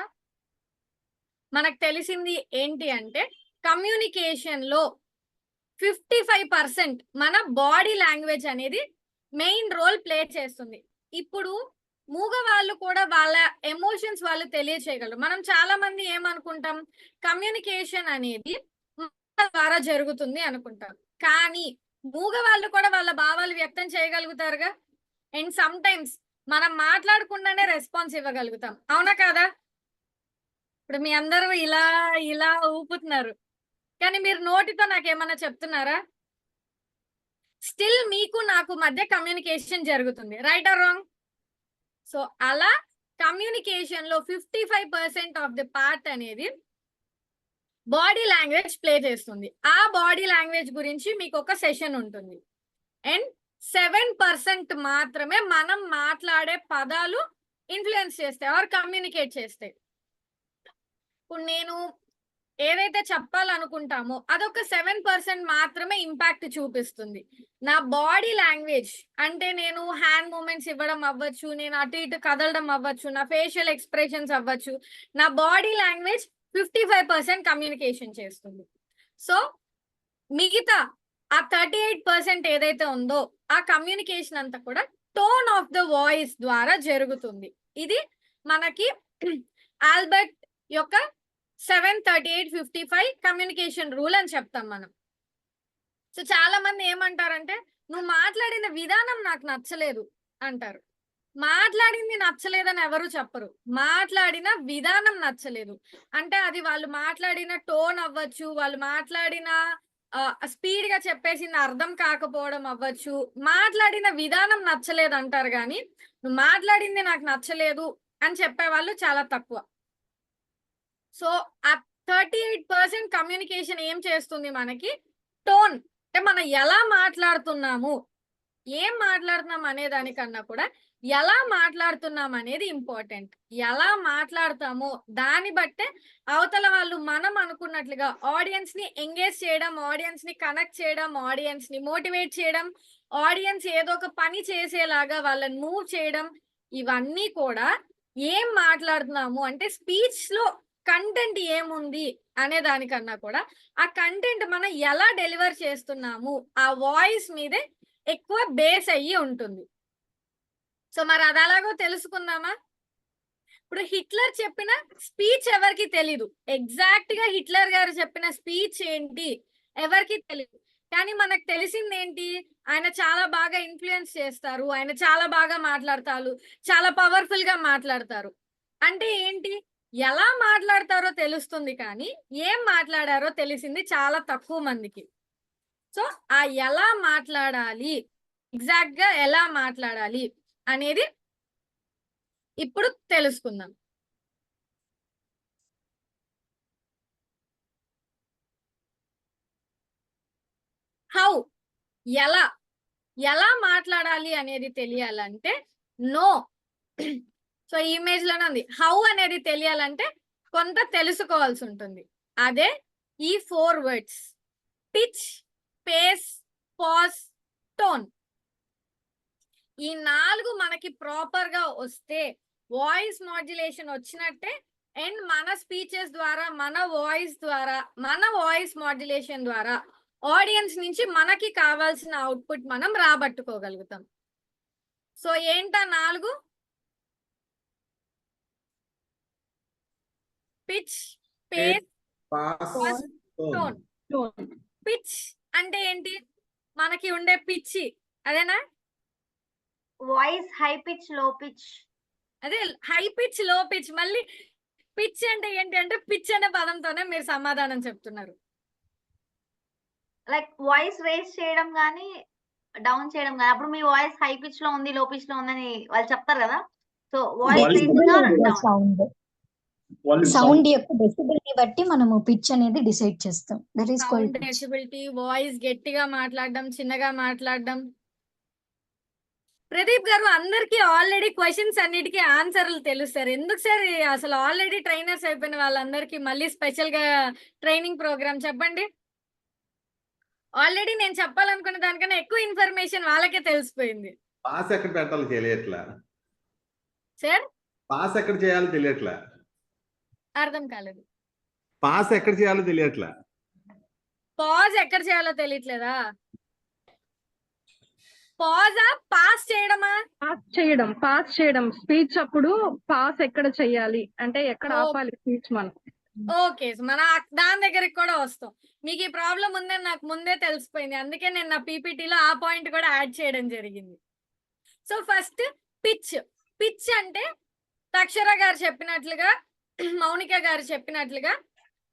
మనకు తెలిసింది ఏంటి అంటే కమ్యూనికేషన్ లో 55% మన బాడీ లాంగ్వేజ్ అనేది మెయిన్ రోల్ ప్లే చేస్తుంది. ఇప్పుడు మూగ వాళ్ళు కూడా వాళ్ళ ఎమోషన్స్ వాళ్ళు తెలియచేయగలరు. మనం చాలా మంది ఏమనుకుంటాం, కమ్యూనికేషన్ అనేది మాటల ద్వారా జరుగుతుంది అనుకుంటాం, కానీ మూగ వాళ్ళు కూడా వాళ్ళ భావాలు వ్యక్తం చేయగలుగుతారుగా. అండ్ సమ్ టైమ్స్ మనం మాట్లాడకుండానే రెస్పాన్స్ ఇవ్వగలుగుతాం, అవునా కాదా? ఇప్పుడు మీ అందరూ ఇలా ఇలా ఊపుతున్నారు, కానీ మీరు నోటితో నాకేమన్నా చెప్తున్నారా? స్టిల్ మీకు నాకు మధ్య కమ్యూనికేషన్ జరుగుతుంది, రైట్ ఆర్ రాంగ్? సో అలా కమ్యూనికేషన్ లో 55% ఆఫ్ ది పార్ట్ అనేది బాడీ లాంగ్వేజ్ ప్లే చేస్తుంది. ఆ బాడీ లాంగ్వేజ్ గురించి మీకు ఒక సెషన్ ఉంటుంది. అండ్ 7% మాత్రమే మనం మాట్లాడే పదాలు ఇన్ఫ్లుయెన్స్ చేస్తాయి ఆర్ కమ్యూనికేట్ చేస్తాయి. ఇప్పుడు నేను ఏదైతే చెప్పాలనుకుంటామో అదొక 7% మాత్రమే ఇంపాక్ట్ చూపిస్తుంది. నా బాడీ లాంగ్వేజ్ అంటే నేను హ్యాండ్ మూమెంట్స్ ఇవ్వడం అవ్వచ్చు, నేను అటు ఇటు కదలడం అవ్వచ్చు, నా ఫేషియల్ ఎక్స్ప్రెషన్స్ అవ్వచ్చు, నా బాడీ లాంగ్వేజ్ 55% కమ్యూనికేషన్ చేస్తుంది. సో మిగతా ఆ 38% ఏదైతే ఉందో ఆ కమ్యూనికేషన్ అంతా కూడా టోన్ ఆఫ్ ద వాయిస్ ద్వారా జరుగుతుంది. ఇది మనకి ఆల్బర్ట్ యొక్క 7-38-55 కమ్యూనికేషన్ రూల్ అని చెప్తాం మనం. సో చాలా మంది ఏమంటారంటే, నువ్వు మాట్లాడిన విధానం నాకు నచ్చలేదు అంటారు. మాట్లాడింది నచ్చలేదని ఎవరు చెప్పరు, మాట్లాడిన విధానం నచ్చలేదు అంటే అది వాళ్ళు మాట్లాడిన టోన్ అవ్వచ్చు, వాళ్ళు మాట్లాడిన స్పీడ్ గా చెప్పేసింది అర్థం కాకపోవడం అవ్వచ్చు, మాట్లాడిన విధానం నచ్చలేదు అంటారు. కానీ నువ్వు మాట్లాడింది నాకు నచ్చలేదు అని చెప్పే వాళ్ళు చాలా తక్కువ. సో ఆ 38% కమ్యూనికేషన్ ఏం చేస్తుంది మనకి? టోన్. అంటే మనం ఎలా మాట్లాడుతున్నాము, ఏం మాట్లాడుతున్నాం అనే దానికన్నా కూడా ఎలా మాట్లాడుతున్నాం అనేది ఇంపార్టెంట్. ఎలా మాట్లాడతామో దాన్ని బట్టే అవతల వాళ్ళు మనం అనుకున్నట్లుగా ఆడియన్స్ ని ఎంగేజ్ చేయడం, ఆడియన్స్ ని కనెక్ట్ చేయడం, ఆడియన్స్ ని మోటివేట్ చేయడం, ఆడియన్స్ ఏదో ఒక పని చేసేలాగా వాళ్ళని మూవ్ చేయడం, ఇవన్నీ కూడా ఏం మాట్లాడుతున్నాము అంటే స్పీచ్ లో కంటెంట్ ఏముంది అనే దానికన్నా కూడా ఆ కంటెంట్ మనం ఎలా డెలివర్ చేస్తున్నాము ఆ వాయిస్ మీదే ఎక్కువ బేస్ అయ్యి ఉంటుంది. సో మరి అది అలాగో తెలుసుకుందామా? ఇప్పుడు హిట్లర్ చెప్పిన స్పీచ్ ఎవరికి తెలీదు, ఎగ్జాక్ట్ గా హిట్లర్ గారు చెప్పిన స్పీచ్ ఏంటి ఎవరికి తెలీదు. కానీ మనకు తెలిసింది ఏంటి? ఆయన చాలా బాగా ఇన్ఫ్లుయెన్స్ చేస్తారు, ఆయన చాలా బాగా మాట్లాడతారు, చాలా పవర్ఫుల్ గా మాట్లాడతారు. అంటే ఏంటి? ఎలా మాట్లాడతారో తెలుస్తుంది కానీ ఏం మాట్లాడారో తెలిసింది చాలా తక్కువ మందికి. సో ఆ ఎలా మాట్లాడాలి, ఎగ్జాక్ట్ గా ఎలా మాట్లాడాలి అనేది ఇప్పుడు తెలుసుకుందాం. హౌ, ఎలా ఎలా మాట్లాడాలి అనేది తెలియాలంటే నో. సో ఇమేజ్ లోనే ఉంది. హౌ అనేది తెలియాలంటే కొంత తెలుసుకోవాల్సి ఉంటుంది. అదే ఈ 4 words: pitch, pace, pause, tone. ఈ 4 మనకి ప్రాపర్ గా వస్తే వాయిస్ మాడ్యులేషన్ వచ్చినట్టే. అండ్ మన స్పీచెస్ ద్వారా, మన వాయిస్ మాడ్యులేషన్ ద్వారా ఆడియన్స్ నుంచి మనకి కావాల్సిన అవుట్పుట్ మనం రాబట్టుకోగలుగుతాం. సో ఏంటా 4? Pitch, pace, pause, tone. Pitch అంటే ఏంటి? మనకి ఉండే పిచ్చి అదేనా? Voice high pitch, low pitch. అదే హై పిచ్, లో పిచ్. మళ్ళీ పిచ్ అంటే ఏంటి అంటే పిచ్ అనే పదంతోనే మీరు సమాధానం చెప్తున్నారు. లైక్ వాయిస్ రేస్ చేయడం గానీ డౌన్ చేయడం గానీ, అప్పుడు మీ వాయిస్ హై పిచ్ లో ఉంది, లో పిచ్ లో ఉందని వాళ్ళు చెప్తారు కదా. So voice raising or down. Sound యొక్క డెసిబిలిటీ బట్టి మనము పిచ్ అనేది డిసైడ్ చేస్తాం. That is called sound decibility, voice గట్టిగా మాట్లాడడం, చిన్నగా మాట్లాడడం. ప్రదీప్ గారు, అందరికి ఆల్రెడీ క్వశ్చన్స్ అన్నిటికీ ఆన్సర్లు తెలుస్తారు. ఎందుకు సార్ అసలు ఆల్రెడీ ట్రైనర్స్ అయిపోయిన వాళ్ళందరికీ మళ్ళీ స్పెషల్ గా ట్రైనింగ్ ప్రోగ్రామ్ చెప్పండి. ఆల్రెడీ నేను చెప్పాలనుకున్న దానికన్నా ఎక్కువ ఇన్ఫర్మేషన్ వాళ్ళకే తెలిసిపోయింది. పాస్ ఎక్కడ పెట్టాలో తెలియట్లా సార్. పాస్ ఎక్కడ చేయాలో తెలియట్లా. అర్థం కాలేదు. పాస్ ఎక్కడ చేయాలో తెలియట్లా. పాజ్ ఎక్కడ చేయాలో తెలియట్లేదా? పాజా, పాస్ చేయడమా? పాస్ చేయడం స్పీచ్ అప్పుడు పాస్ ఎక్కడ చేయాలి అంటే ఎక్కడ ఆపాలి స్పీచ్ మనం. ఓకే, మన దాని దగ్గరికి కూడా వస్తాం. మీకు ఈ ప్రాబ్లం ఉందని నాకు ముందే తెలిసిపోయింది, అందుకే నేను నా పీపీటీలో ఆ పాయింట్ కూడా యాడ్ చేయడం జరిగింది. So first pitch. పిచ్ అంటే అక్షర గారు చెప్పినట్లుగా, మౌనిక గారు చెప్పినట్లుగా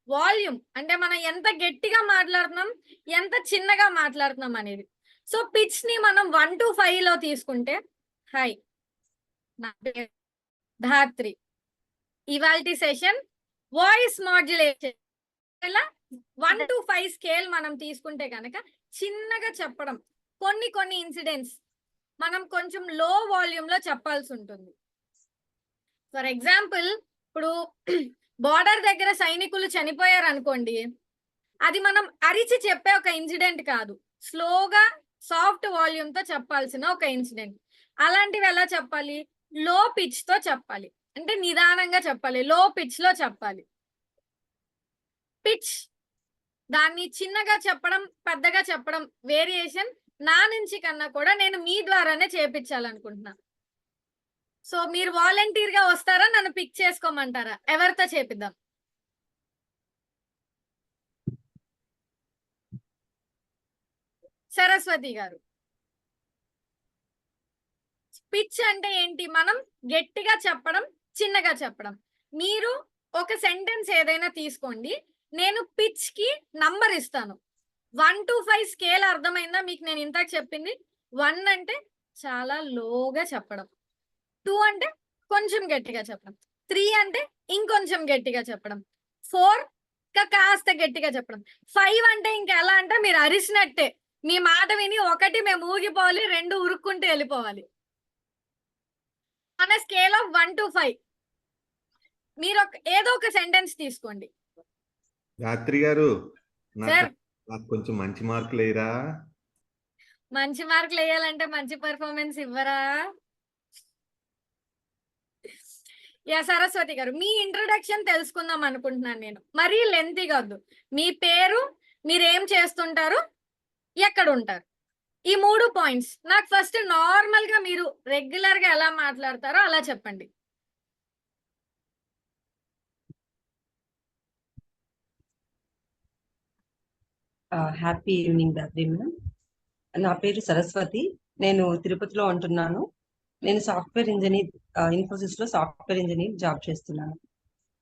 వాల్యూమ్. అంటే మనం ఎంత గట్టిగా మాట్లాడుతున్నాం, ఎంత చిన్నగా మాట్లాడుతున్నాం అనేది. సో పిచ్ ని మనం 1 to 5 లో తీసుకుంటే, హై, నా పేరు ధాత్రి, ఇవాల్టి సెషన్ వాయిస్ మాడ్యులేషన్ ఇలా 1 to 5 స్కేల్ మనం తీసుకుంటే కనుక చిన్నగా చెప్పడం, కొన్ని ఇన్సిడెంట్స్ మనం కొంచెం లో వాల్యూమ్ లో చెప్పాల్సి ఉంటుంది. ఫర్ ఎగ్జాంపుల్, ఇప్పుడు బార్డర్ దగ్గర సైనికులు చనిపోయారు అనుకోండి, అది మనం అరిచి చెప్పే ఒక ఇన్సిడెంట్ కాదు, స్లోగా సాఫ్ట్ వాల్యూమ్ తో చెప్పాల్సిన ఒక ఇన్సిడెంట్. అలాంటివి ఎలా చెప్పాలి? లో పిచ్ తో చెప్పాలి, అంటే నిదానంగా చెప్పాలి, లో పిచ్ లో చెప్పాలి. పిచ్ దాన్ని చిన్నగా చెప్పడం, పెద్దగా చెప్పడం వేరియేషన్ నా నుంచి కన్నా కూడా నేను మీ ద్వారానే చేపించాలనుకుంటున్నా. సో మీరు వాలంటీర్ గా వస్తారా, నన్ను పిక్ చేసుకోమంటారా? ఎవరితో చేపిద్దాం? సరస్వతి గారు. పిచ్ అంటే ఏంటి? మనం గట్టిగా చెప్పడం, చిన్నగా చెప్పడం. మీరు ఒక సెంటెన్స్ ఏదైనా తీసుకోండి, నేను పిచ్ కి నంబర్ ఇస్తాను. 1 to 5 స్కేల్ అర్థమైందా మీకు? నేను ఇంతకు చెప్పింది 1 అంటే చాలా లోగా చెప్పడం, 2 అంటే కొంచెం గట్టిగా చెప్పడం, 3 అంటే ఇంకొంచెం గట్టిగా చెప్పడం, 4 ఇంకా కాస్త గట్టిగా చెప్పడం. 5 అంటే ఇంకా ఎలా అంటే మీరు అరిసినట్టే, మీ మాట విని 1 మేము ఊగిపోవాలి, 2 ఉరుక్కుంటూ వెళ్ళిపోవాలి. మన స్కేల్ ఆఫ్ 1 to 5 మీరు ఏదో ఒక సెంటెన్స్ తీసుకోండి. గాయత్రి గారు సార్, నాకు కొంచెం మంచి మార్కులు వేయరా? మంచి మార్కులు వేయాలంటే మంచి పర్ఫార్మెన్స్ ఇవ్వరా? యా సరస్వతి గారు, మీ ఇంట్రొడక్షన్ తెలుసుకుందాం అనుకుంటున్నాను నేను. మరీ లెంతీగా వద్దు. మీ పేరు, మీరేం చేస్తుంటారు, ఎక్కడ ఉంటారు, ఈ 3 పాయింట్స్ నాకు ఫస్ట్ నార్మల్ గా మీరు రెగ్యులర్ గా ఎలా మాట్లాడతారో అలా చెప్పండి. Happy evening Gayatri madam. నా పేరు సరస్వతి. నేను తిరుపతిలో ఉంటున్నాను. నేను సాఫ్ట్వేర్ ఇంజనీర్, ఇన్ఫోసిస్ లో సాఫ్ట్వేర్ ఇంజనీర్ జాబ్ చేస్తున్నాను.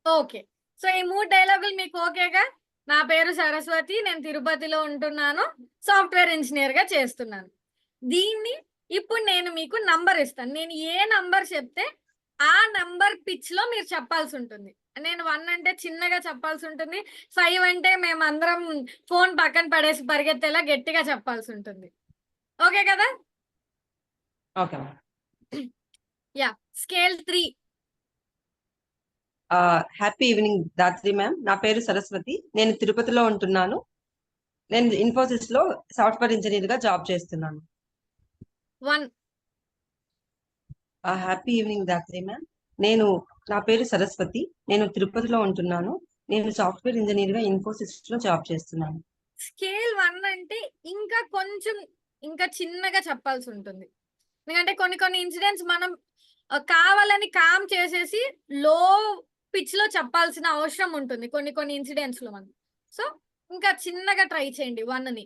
ఓకే, సో ఈ 3 డైలాగులు మీకు ఓకేగా? నా పేరు సరస్వతి, నేను తిరుపతిలో ఉంటున్నాను, సాఫ్ట్వేర్ ఇంజనీర్ గా చేస్తున్నాను. దీన్ని ఇప్పుడు నేను మీకు నంబర్ ఇస్తాను. నేను ఏ నంబర్ చెప్తే ఆ నంబర్ పిచ్ లో మీరు చెప్పాల్సి ఉంటుంది. నేను 1 అంటే చిన్నగా చెప్పాల్సి ఉంటుంది, 5 అంటే మేము అందరం ఫోన్ పక్కన పడేసి పరిగెత్తేలా గట్టిగా చెప్పాల్సి ఉంటుంది. ఓకే కదా? Okay. Yeah, scale 3. Happy evening Gayatri ma'am. నా పేరు సరస్వతి, నేను తిరుపతిలో ఉంటున్నాను. నేను ఇన్ఫోసిస్ లో సాఫ్ట్వేర్ ఇంజనీర్ గా జాబ్ చేస్తున్నాను. 1. Happy evening Gayatri ma'am. నా పేరు సరస్వతి, నేను తిరుపతిలో ఉంటున్నాను. నేను సాఫ్ట్వేర్ ఇంజనీర్ గా ఇన్ఫోసిస్ లో జాబ్ చేస్తున్నాను. స్కేల్ 1 అంటే ఇంకా కొంచెం ఇంకా చిన్నగా చెప్పాల్సి ఉంటుంది. ఎందుకంటే కొన్ని ఇన్సిడెంట్స్ మనం కావాలని కామ్ చేసేసి లో పిచ్ లో చెప్పాల్సిన అవసరం ఉంటుంది కొన్ని ఇన్సిడెంట్స్ లో మనం. సో ఇంకా చిన్నగా ట్రై చేయండి 1 ని.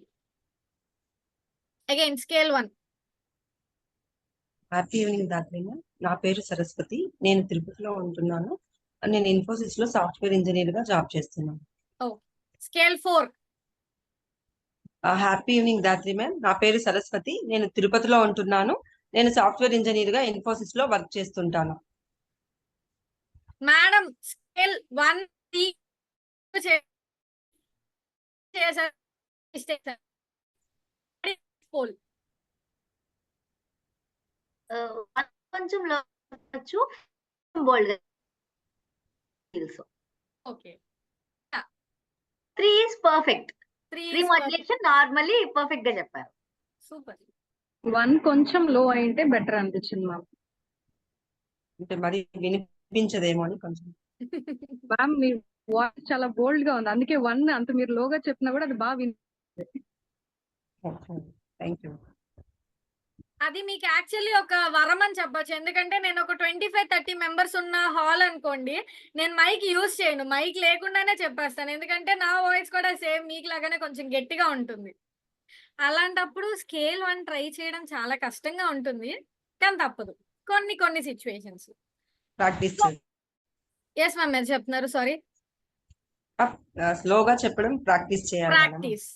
Again scale 1. Happy evening Gayatri ma'am. నా పేరు సరస్వతి, నేను తిరుపతిలో ఉంటున్నాను. నేను ఇన్ఫోసిస్ లో సాఫ్ట్వేర్ ఇంజనీర్ గా జాబ్ చేస్తున్నాను. Scale 4. Happy evening Gayatri ma'am. నా పేరు సరస్వతి, నేను తిరుపతిలో ఉంటున్నాను. నేను సాఫ్ట్వేర్ ఇంజనీర్ గా ఇన్ఫోసిస్ లో వర్క్ చేస్తుంటాను. మేడం, స్కేల్ 1 చేశారు. కొంచెం లో బోల్డ్ తెలుసు. Okay, 3 is perfect. 3 modulation normally perfect గా చెప్పారు. సూపర్. 1 కొంచెం లో అయింటే బెటర్ అనిపించింది మ్యామ్. అంటే మరి వినిపించదేమో అని కొంచెం. మ్యామ్ మీ వాయిస్ చాలా బోల్డ్ గా ఉంది, అందుకే 1 అంత మీరు లోగా చెప్పినా కూడా అది బాగా థ్యాంక్ యూ. అది మీకు యాక్చువల్లీ ఒక వరం అని చెప్పొచ్చు. ఎందుకంటే నేను ఒక 25-30 మెంబర్స్ ఉన్న హాల్ అనుకోండి, నేను మైక్ యూజ్ చేయను, మైక్ లేకుండానే చెప్పేస్తాను. ఎందుకంటే నా వాయిస్ కూడా సేమ్ మీకు లాగానే కొంచెం గట్టిగా ఉంటుంది. అలాంటప్పుడు స్కేల్ 1 ట్రై చేయడం చాలా కష్టంగా ఉంటుంది, కానీ తప్పదు కొన్ని సిచ్యువేషన్స్. ప్రాక్టీస్ ఎస్ మ్యామ్, మీరు చెప్తున్నారు, సారీ. స్లోగా చెప్పడం ప్రాక్టీస్ చేయాలి. ప్రాక్టీస్.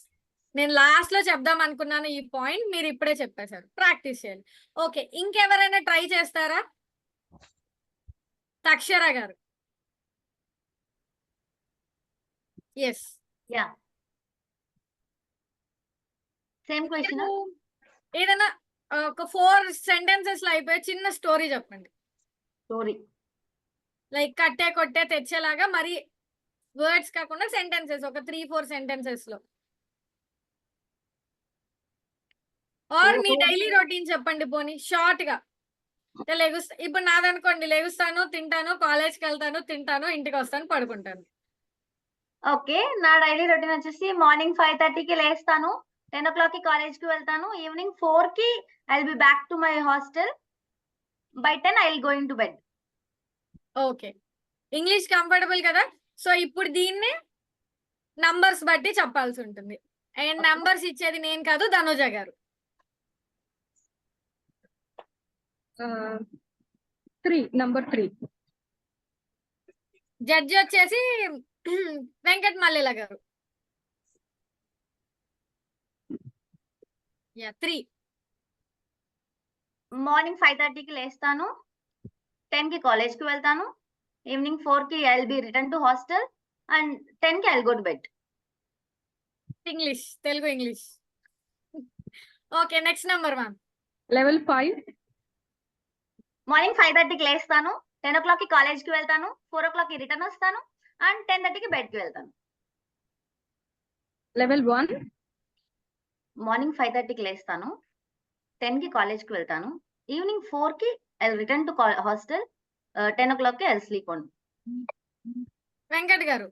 నేను లాస్ట్ లో చెప్దాం అనుకున్నాను ఈ పాయింట్, మీరు ఇప్పుడే చెప్పేశారు. ప్రాక్టీస్ చేయాలి. ఓకే, ఇంకెవరైనా ట్రై చేస్తారా? తక్షర గారు. ఎస్. Yeah, same question. ఏదైనా ఒక 4 సెంటెన్సెస్ లో అయిపోయి చిన్న స్టోరీ చెప్పండి. స్టోరీ లైక్ కట్టే కొట్టే తెచ్చేలాగా, మరి వర్డ్స్ కాకుండా సెంటెన్సెస్, ఒక 3-4 సెంటెన్సెస్ లో. ఆర్ మీ డైలీ రొటీన్ చెప్పండి పోనీ షార్ట్ గా. ఇప్పుడు నాదనుకోండి, లెగుస్తాను, తింటాను, కాలేజ్కి వెళ్తాను, తింటాను, ఇంటికి వస్తాను, పడుకుంటాను. ఓకే, నా డైలీ రొటీన్ వచ్చేసి మార్నింగ్ 5:30కి లేస్తాను, 10 o'clock కి కాలేజ్ కి వెళ్తాను, ఈవినింగ్ 4కి I will be back to my hostel, by 10 I will going to bed. Okay, English comfortable కదా? సో ఇప్పుడు దీన్ని నంబర్స్ బట్టి చెప్పాల్సి ఉంటుంది. అండ్ నంబర్స్ ఇచ్చేది నేను కాదు, ధనుజ గారు. 3, నంబర్ 3. జడ్జి వచ్చేసి వెంకట్ మల్లెల గారు. 3. మార్నింగ్ 5:30కి లేస్తాను, 10కి కాలేజ్ కి వెళ్తాను, ఈవినింగ్ 4కి I will be return to hostel, and 10 ki I'll go to bed. English, Telugu English. Okay, next number 1. Level 5. Morning 5:30 కి లేస్తాను, 10 o'clock కి కాలేజ్ కి వెళ్తాను, 4 o'clock కి రిటర్న్ వస్తాను అండ్ 10:30 కి బెడ్ కి వెళ్తాను. లెవెల్ 1. మార్నింగ్ 5:30 కి లేస్తాను, 10 కి కాలేజ్ కి వెళ్తాను, ఈవినింగ్ 4 కి I'll return to hostel, 10 o'clock కి I'll sleep on. వెంకట్ గారు.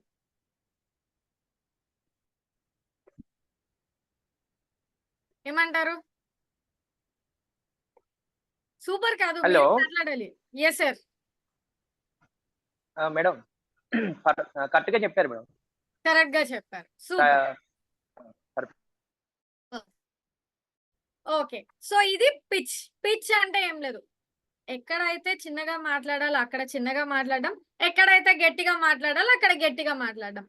ఏమంటారు? సూపర్ కాదు, హలో మాట్లాడాలి. Yes sir. మేడం, కరెక్ట్ గా చెప్పారు మేడం. కరెక్ట్ గా చెప్పారు. సూపర్. ఓకే, సో ఇది పిచ్. పిచ్ అంటే ఏం లేదు, ఎక్కడైతే చిన్నగా మాట్లాడాలో అక్కడ చిన్నగా మాట్లాడడం, ఎక్కడైతే గట్టిగా మాట్లాడాలో అక్కడ గట్టిగా మాట్లాడడం.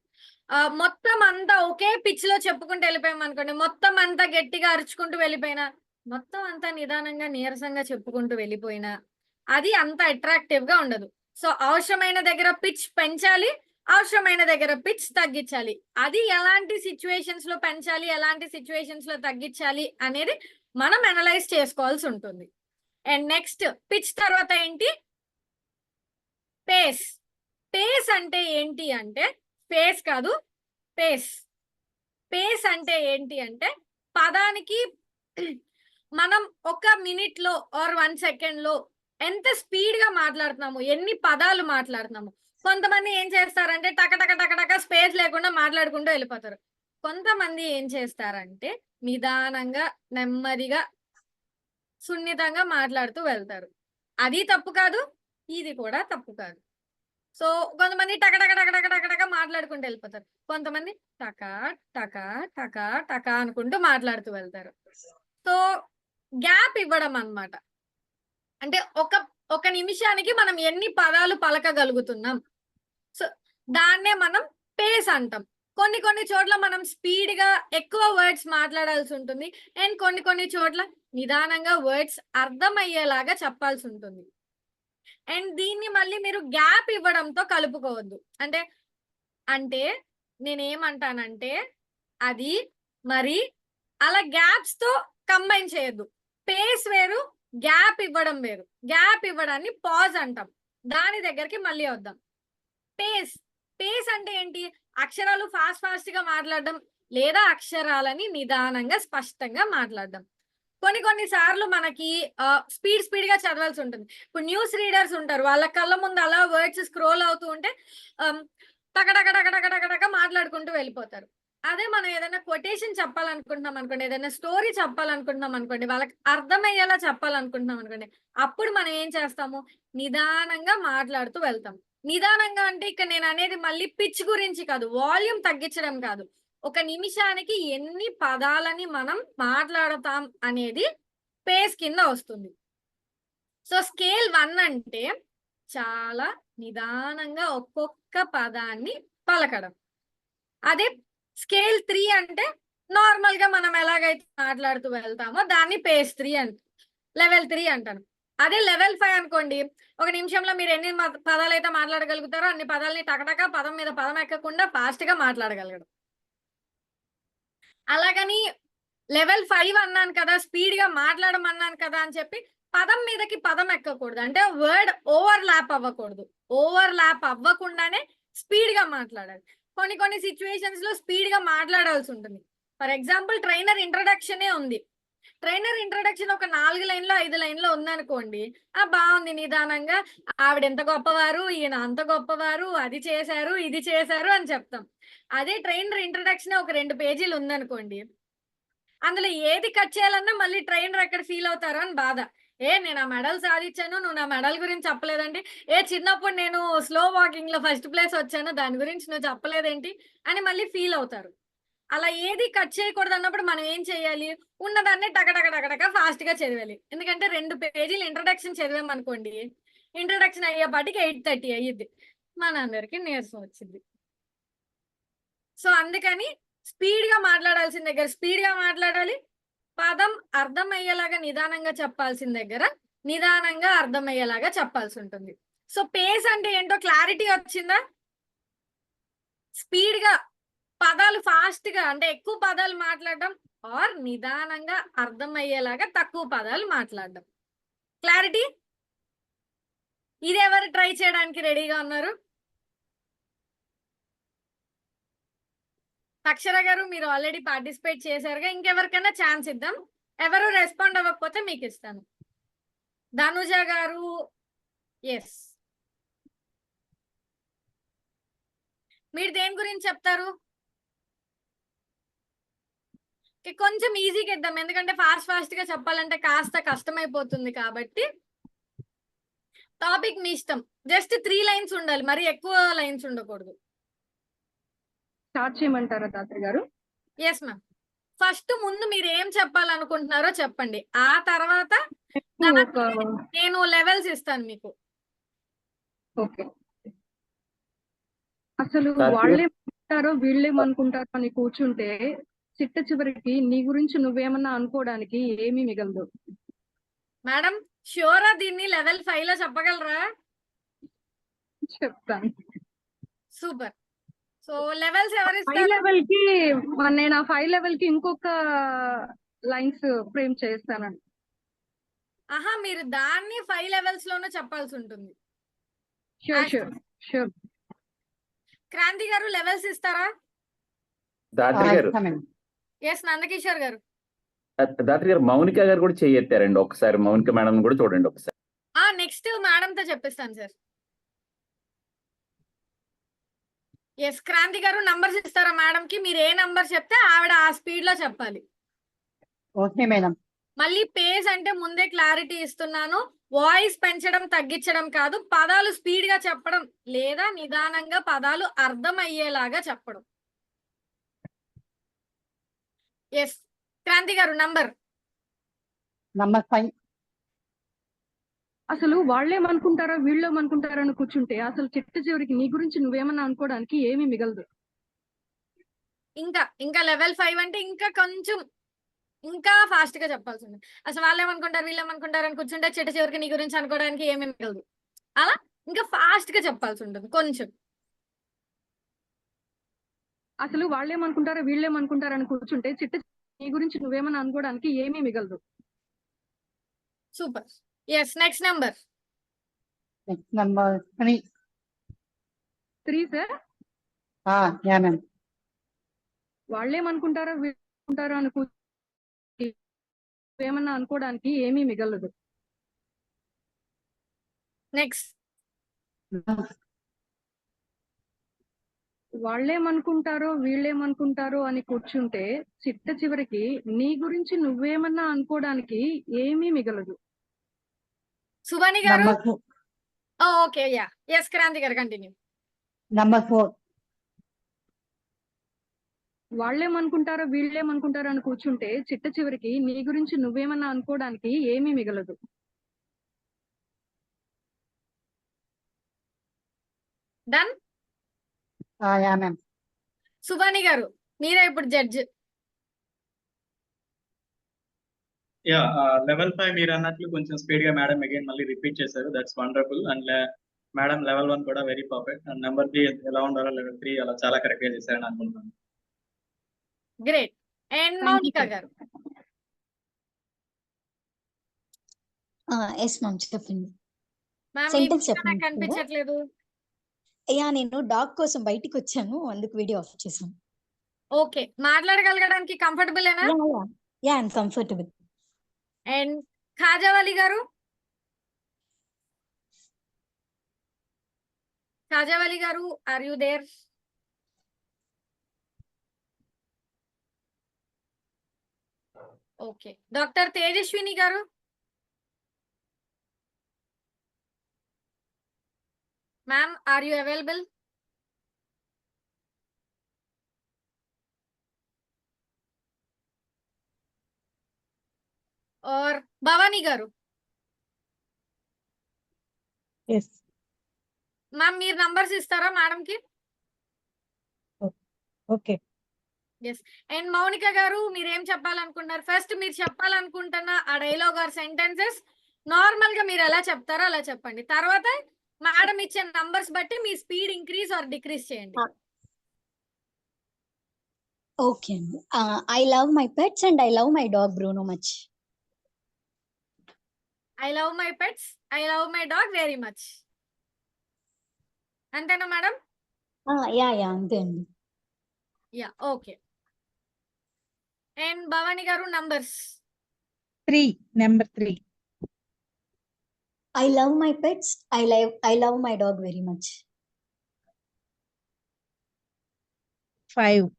మొత్తం అంతా ఒకే పిచ్ లో చెప్పుకుంటూ వెళ్ళిపోయాం అనుకోండి, మొత్తం అంతా గట్టిగా అరుచుకుంటూ వెళ్ళిపోయినా, మొత్తం అంతా నిదానంగా నీరసంగా చెప్పుకుంటూ వెళ్ళిపోయినా అది అంత అట్రాక్టివ్ గా ఉండదు. సో అవసరమైన దగ్గర పిచ్ పెంచాలి, అవసరమైన దగ్గర పిచ్ తగ్గించాలి. అది ఎలాంటి సిచ్యువేషన్స్ లో పెంచాలి, ఎలాంటి సిచ్యువేషన్స్ లో తగ్గించాలి అనేది మనం అనలైజ్ చేసుకోవాల్సి ఉంటుంది. అండ్ నెక్స్ట్ పిచ్ తర్వాత ఏంటి? పేస్. పేస్ అంటే ఏంటి అంటే ఫేస్ కాదు, పేస్. పేస్ అంటే ఏంటి అంటే పదానికి మనం 1 minute లో ఆర్ 1 second లో ఎంత స్పీడ్ గా మాట్లాడుతున్నాము, ఎన్ని పదాలు మాట్లాడుతున్నాము. కొంతమంది ఏం చేస్తారంటే టక టక టక టక స్పేస్ లేకుండా మాట్లాడుకుంటూ వెళ్ళిపోతారు. కొంతమంది ఏం చేస్తారంటే నిదానంగా నెమ్మదిగా సున్నితంగా మాట్లాడుతూ వెళ్తారు. అది తప్పు కాదు, ఇది కూడా తప్పు కాదు. సో కొంతమంది టక టక టక టక టక టక మాట్లాడుకుంటూ వెళ్ళిపోతారు, కొంతమంది టక టక టక టక అనుకుంటూ మాట్లాడుతూ వెళ్తారు. సో గ్యాప్ ఇవ్వడం అన్నమాట. అంటే ఒక నిమిషానికి మనం ఎన్ని పదాలు పలకగలుగుతున్నాం, సో దాన్నే మనం పేస్ అంటాం. కొన్ని చోట్ల మనం స్పీడ్ గా ఎక్కువ వర్డ్స్ మాట్లాడాల్సి ఉంటుంది, అండ్ కొన్ని చోట్ల నిదానంగా వర్డ్స్ అర్థమయ్యేలాగా చెప్పాల్సి ఉంటుంది. అండ్ దీన్ని మళ్ళీ మీరు గ్యాప్ ఇవ్వడంతో కలుపుకోవద్దు. అంటే నేనేమంటానంటే అది మరి అలా గ్యాప్స్ తో కంబైన్ చేయొద్దు. పేస్ వేరు, గ్యాప్ ఇవ్వడం వేరు. గ్యాప్ ఇవ్వడాన్ని పాజ్ అంటాం. దాని దగ్గరికి మళ్ళీ వద్దాం. పేస్. పేస్ అంటే ఏంటి? అక్షరాలు ఫాస్ట్ గా మాట్లాడడం, లేదా అక్షరాలని నిదానంగా స్పష్టంగా మాట్లాడడం. కొన్ని సార్లు మనకి స్పీడ్ గా చదవాల్సి ఉంటుంది. ఇప్పుడు న్యూస్ రీడర్స్ ఉంటారు, వాళ్ళ కళ్ళ ముందు అలా వర్డ్స్ స్క్రోల్ అవుతూ ఉంటే టక టక టక టక టక టక మాట్లాడుకుంటూ వెళ్ళిపోతారు. అదే మనం ఏదైనా కొటేషన్ చెప్పాలనుకుంటున్నాం అనుకోండి, ఏదైనా స్టోరీ చెప్పాలనుకుంటున్నాం అనుకోండి, వాళ్ళకి అర్థమయ్యేలా చెప్పాలనుకుంటున్నాం అనుకోండి, అప్పుడు మనం ఏం చేస్తాము? నిదానంగా మాట్లాడుతూ వెళ్తాం. నిదానంగా అంటే ఇక్కడ నేను అనేది మళ్ళీ పిచ్ గురించి కాదు, వాల్యూమ్ తగ్గించడం కాదు. ఒక నిమిషానికి ఎన్ని పదాలని మనం మాట్లాడతాం అనేది పేస్ కింద వస్తుంది. సో స్కేల్ 1 అంటే చాలా నిదానంగా ఒక్కొక్క పదాన్ని పలకడం. అదే స్కేల్ 3 అంటే నార్మల్ గా మనం ఎలాగైతే మాట్లాడుతూ వెళ్తామో దాన్ని పేస్ 3 అంట, లెవెల్ 3 అంటాను. అదే లెవెల్ 5 అనుకోండి, ఒక నిమిషంలో మీరు ఎన్ని పదాలు అయితే మాట్లాడగలుగుతారో అన్ని పదాలని టకటక పదం మీద పదం ఎక్కకుండా ఫాస్ట్ గా మాట్లాడగలగడం. అలాగని లెవెల్ 5 అన్నాను కదా, స్పీడ్ గా మాట్లాడమన్నాను కదా అని చెప్పి పదం మీదకి పదం ఎక్కకూడదు. అంటే వర్డ్ ఓవర్ ల్యాప్ అవ్వకూడదు. ఓవర్ ల్యాప్ అవ్వకుండానే స్పీడ్ గా మాట్లాడాలి. కొన్ని సిచ్యువేషన్స్ లో స్పీడ్ గా మాట్లాడాల్సి ఉంటుంది. ఫర్ ఎగ్జాంపుల్ ట్రైనర్ ఇంట్రడక్షనే ఉంది. ట్రైనర్ ఇంట్రడక్షన్ ఒక 4 లైన్లో 5 లైన్లో ఉందనుకోండి, బాగుంది, నిదానంగా ఆవిడ ఎంత గొప్పవారు, ఈయన అంత గొప్పవారు, అది చేశారు, ఇది చేశారు అని చెప్తాం. అదే ట్రైనర్ ఇంట్రడక్షన్ ఒక 2 పేజీలు ఉందనుకోండి, అందులో ఏది కట్ చేయాలన్నా మళ్ళీ ట్రైనర్ ఎక్కడ ఫీల్ అవుతారో అని బాధ. నేను ఆ మెడల్ సాధించాను, నువ్వు నా మెడల్ గురించి చెప్పలేదండి. చిన్నప్పుడు నేను స్లో వాకింగ్ లో ఫస్ట్ ప్లేస్ వచ్చాను, దాని గురించి నువ్వు చెప్పలేదేంటి అని మళ్ళీ ఫీల్ అవుతారు. అలా ఏది కట్ చేయకూడదు అన్నప్పుడు మనం ఏం చేయాలి? ఉన్నదాన్ని టకటక ఫాస్ట్ గా చదివాలి. ఎందుకంటే 2 పేజీలు ఇంట్రడక్షన్ చదివామనుకోండి, ఇంట్రడక్షన్ అయ్యేపాటికి 8:30 అయ్యిద్ది, మనందరికి నీరసం వచ్చింది. సో అందుకని స్పీడ్ గా మాట్లాడాల్సిన దగ్గర స్పీడ్ గా మాట్లాడాలి, పదం అర్థమయ్యేలాగా నిదానంగా చెప్పాల్సిన దగ్గర నిదానంగా అర్థమయ్యేలాగా చెప్పాల్సి ఉంటుంది. సో పేస్ అంటే ఏంటో క్లారిటీ వచ్చిందా? స్పీడ్ గా పదాలు ఫాస్ట్ గా అంటే ఎక్కువ పదాలు మాట్లాడడం ఆర్ నిదానంగా అర్థమయ్యేలాగా తక్కువ పదాలు మాట్లాడడం. క్లారిటీ? ఇది ఎవరు ట్రై చేయడానికి రెడీగా ఉన్నారు? అక్షర గారు మీరు ఆల్రెడీ పార్టిసిపేట్ చేశారుగా, ఇంకెవరికైనా ఛాన్స్ ఇద్దాం. ఎవరు రెస్పాండ్ అవ్వకపోతే మీకు ఇస్తాను. ధనుజ గారు ఎస్. మీరు దేని గురించి చెప్తారు? కొంచెం ఈజీగా ఇద్దాం, ఎందుకంటే ఫాస్ట్ గా చెప్పాలంటే కాస్త కష్టమైపోతుంది కాబట్టి. టాపిక్ మీ ఇష్టం, జస్ట్ 3 లైన్స్ ఉండాలి, మరి ఎక్కువ లైన్స్ ఉండకూడదు. స్టార్ట్ చేయమంటారా తాత్రి గారు? Yes ma'am. ఫస్ట్ ముందు మీరు ఏం చెప్పాలనుకుంటున్నారో చెప్పండి, ఆ తర్వాత నేను లెవెల్స్ ఇస్తాను మీకు. ఓకే. అసలు వాళ్ళేమనుకుంటారో వీళ్ళేమనుకుంటారో అని కూర్చుంటే చిట్ట చివరికి నీ గురించి నువ్వేమన్నా అనుకోవడానికి ఏమీ మిగలదు. మేడం షూరా దీన్ని లెవెల్ 5 లో చెప్పగలరా? చెప్తాను. సూపర్. సో లెవెల్స్ ఎవరు 5 ఇస్తారు? లెవెల్ కి నేను ఆ 5 లెవెల్ కి ఇంకొక లైన్స్ ఫ్రేమ్ చేస్తానండి. ఆహా, మీరు దాన్ని 5 లెవెల్స్ లోనే చెప్పాల్సి ఉంటుంది. షూర్. క్రాంతి గారు లెవెల్స్ ఇస్తారా? దాత్రి గారు, ఎస్ నందకిషోర్ గారు. దాత్రి గారు మౌనిక గారు కూడా చెయ్యెత్తారండి, ఒకసారి మౌనిక మేడం కూడా చూడండి ఒకసారి. నెక్స్ట్ మేడంతో చెప్పిస్తాను సార్. ఎస్ క్రాంతి గారు నంబర్స్ ఇస్తారా మేడం కి? మీరు ఏ నంబర్ చెప్తే ఆవిడ ఆ స్పీడ్ లో చెప్పాలి. Okay madam. మళ్ళీ పేజ్ అంటే ముందే క్లారిటీ ఇస్తున్నాను, వాయిస్ పెంచడం తగ్గించడం కాదు, పదాలు స్పీడ్ గా చెప్పడం లేదా నిదానంగా పదాలు అర్థం అయ్యేలాగా చెప్పడం. ఎస్ క్రాంతి గారు నంబర్ 5. అసలు వాళ్ళేమనుకుంటారో వీళ్ళేమనుకుంటారో అని కూర్చుంటే అసలు చిట్ట చివరికి నీ గురించి నువ్వేమన్నా అనుకోవడానికి ఏమీ మిగలదు. ఇంకా లెవెల్ 5 అంటే ఇంకా కొంచెం ఇంకా ఫాస్ట్ గా చెప్పాల్సి ఉంది. అసలు వాళ్ళేమనుకుంటారు వీళ్ళేమనుకుంటారు అని కూర్చుంటే చిట్ట చివరికి నీ గురించి అనుకోవడానికి ఏమీ మిగలదు. అలా ఇంకా ఫాస్ట్ గా చెప్పాల్సి ఉంటుంది కొంచెం. అసలు వాళ్ళేమనుకుంటారో వీళ్ళేమనుకుంటారో అని కూర్చుంటే చిట్ట నీ గురించి నువ్వేమన్నా అనుకోవడానికి ఏమీ మిగలదు. Super. Yes next number 3. 3 sir. Ya ma'am. వాళ్ళేమనుకుంటారో వీళ్ళేమనుకుంటారో అని నువ్వేమన్నా అనుకోవడానికి ఏమీ మిగలదు. నెక్స్ట్ వాళ్ళేమనుకుంటారో వీళ్ళేమనుకుంటారో అని కూర్చుంటే చిట్ట చివరికి నీ గురించి నువ్వేమన్నా అనుకోవడానికి ఏమీ మిగలదు. సువాని గారు. Number 4. Okay ya yes Kranti గారు కంటిన్యూ. నంబర్ 4. వాళ్ళేమనుకుంటారో వీళ్ళేమనుకుంటారో అని కూర్చుంటే చిట్ట చివరికి నీ గురించి నువ్వేమన్నా అనుకోవడానికి ఏమీ మిగలదు. డన్. Yeah ma'am. సువాని గారు మీరే ఇప్పుడు జడ్జ్. యా లెవెల్ 5 మీరు అన్నట్లు కొంచెం స్పీడ్ గా మేడం అగైన్ మళ్ళీ రిపీట్ చేశారు. That's wonderful. And madam level 1 కూడా వెరీ పర్ఫెక్ట్. అండ్ నెంబర్ 3 ఎలా ఉండాలో లెవెల్ 3 అలా చాలా కరెక్ట్ గా చేశారని అనుకుంటున్నాను. Great. And Mounika garu. Yes ma'am చెప్పండి. మ్యామ్ సెంటెన్స్ నాకు చెప్పండి. కనిపించట్లేదు. నేను డాగ్ కోసం బయటికి వచ్చాను, అందుకు వీడియో ఆఫ్ చేశాను. ఓకే మాట్లాడగలగడానికి కంఫర్టబుల్ ఏనా? Ya I'm comfortable. And Khajavali garu. Khajavali garu are you there? Okay. Doctor Tejaswini garu. Ma'am are you available? और భవానీ గారు. ఎస్ మ్యామ్ మీరు నంబర్స్ ఇస్తారా మేడం కి? Okay. Yes. And Mounika garu మీరేం చెప్పాలనుకుంటున్నారు? ఫస్ట్ మీరు చెప్పాలనుకుంటున్న ఆ డైలాగ్ ఆర్ సెంటెన్సెస్ నార్మల్ గా మీరు ఎలా చెప్తారో అలా చెప్పండి. తర్వాత మేడం ఇచ్చే నంబర్స్ బట్టి మీ స్పీడ్ ఇంక్రీజ్ ఆర్ డిక్రీజ్ చేయండి. ఓకే అండి. I love my pets and I love my dog Bruno much. I love my pets, I love my dog very much. అంతేనా మేడం? యా అంతే అండి. Yeah, okay. అండ్ భవాని గారు numbers. 3, number 3. I love my pets, I love my dog very much. 5,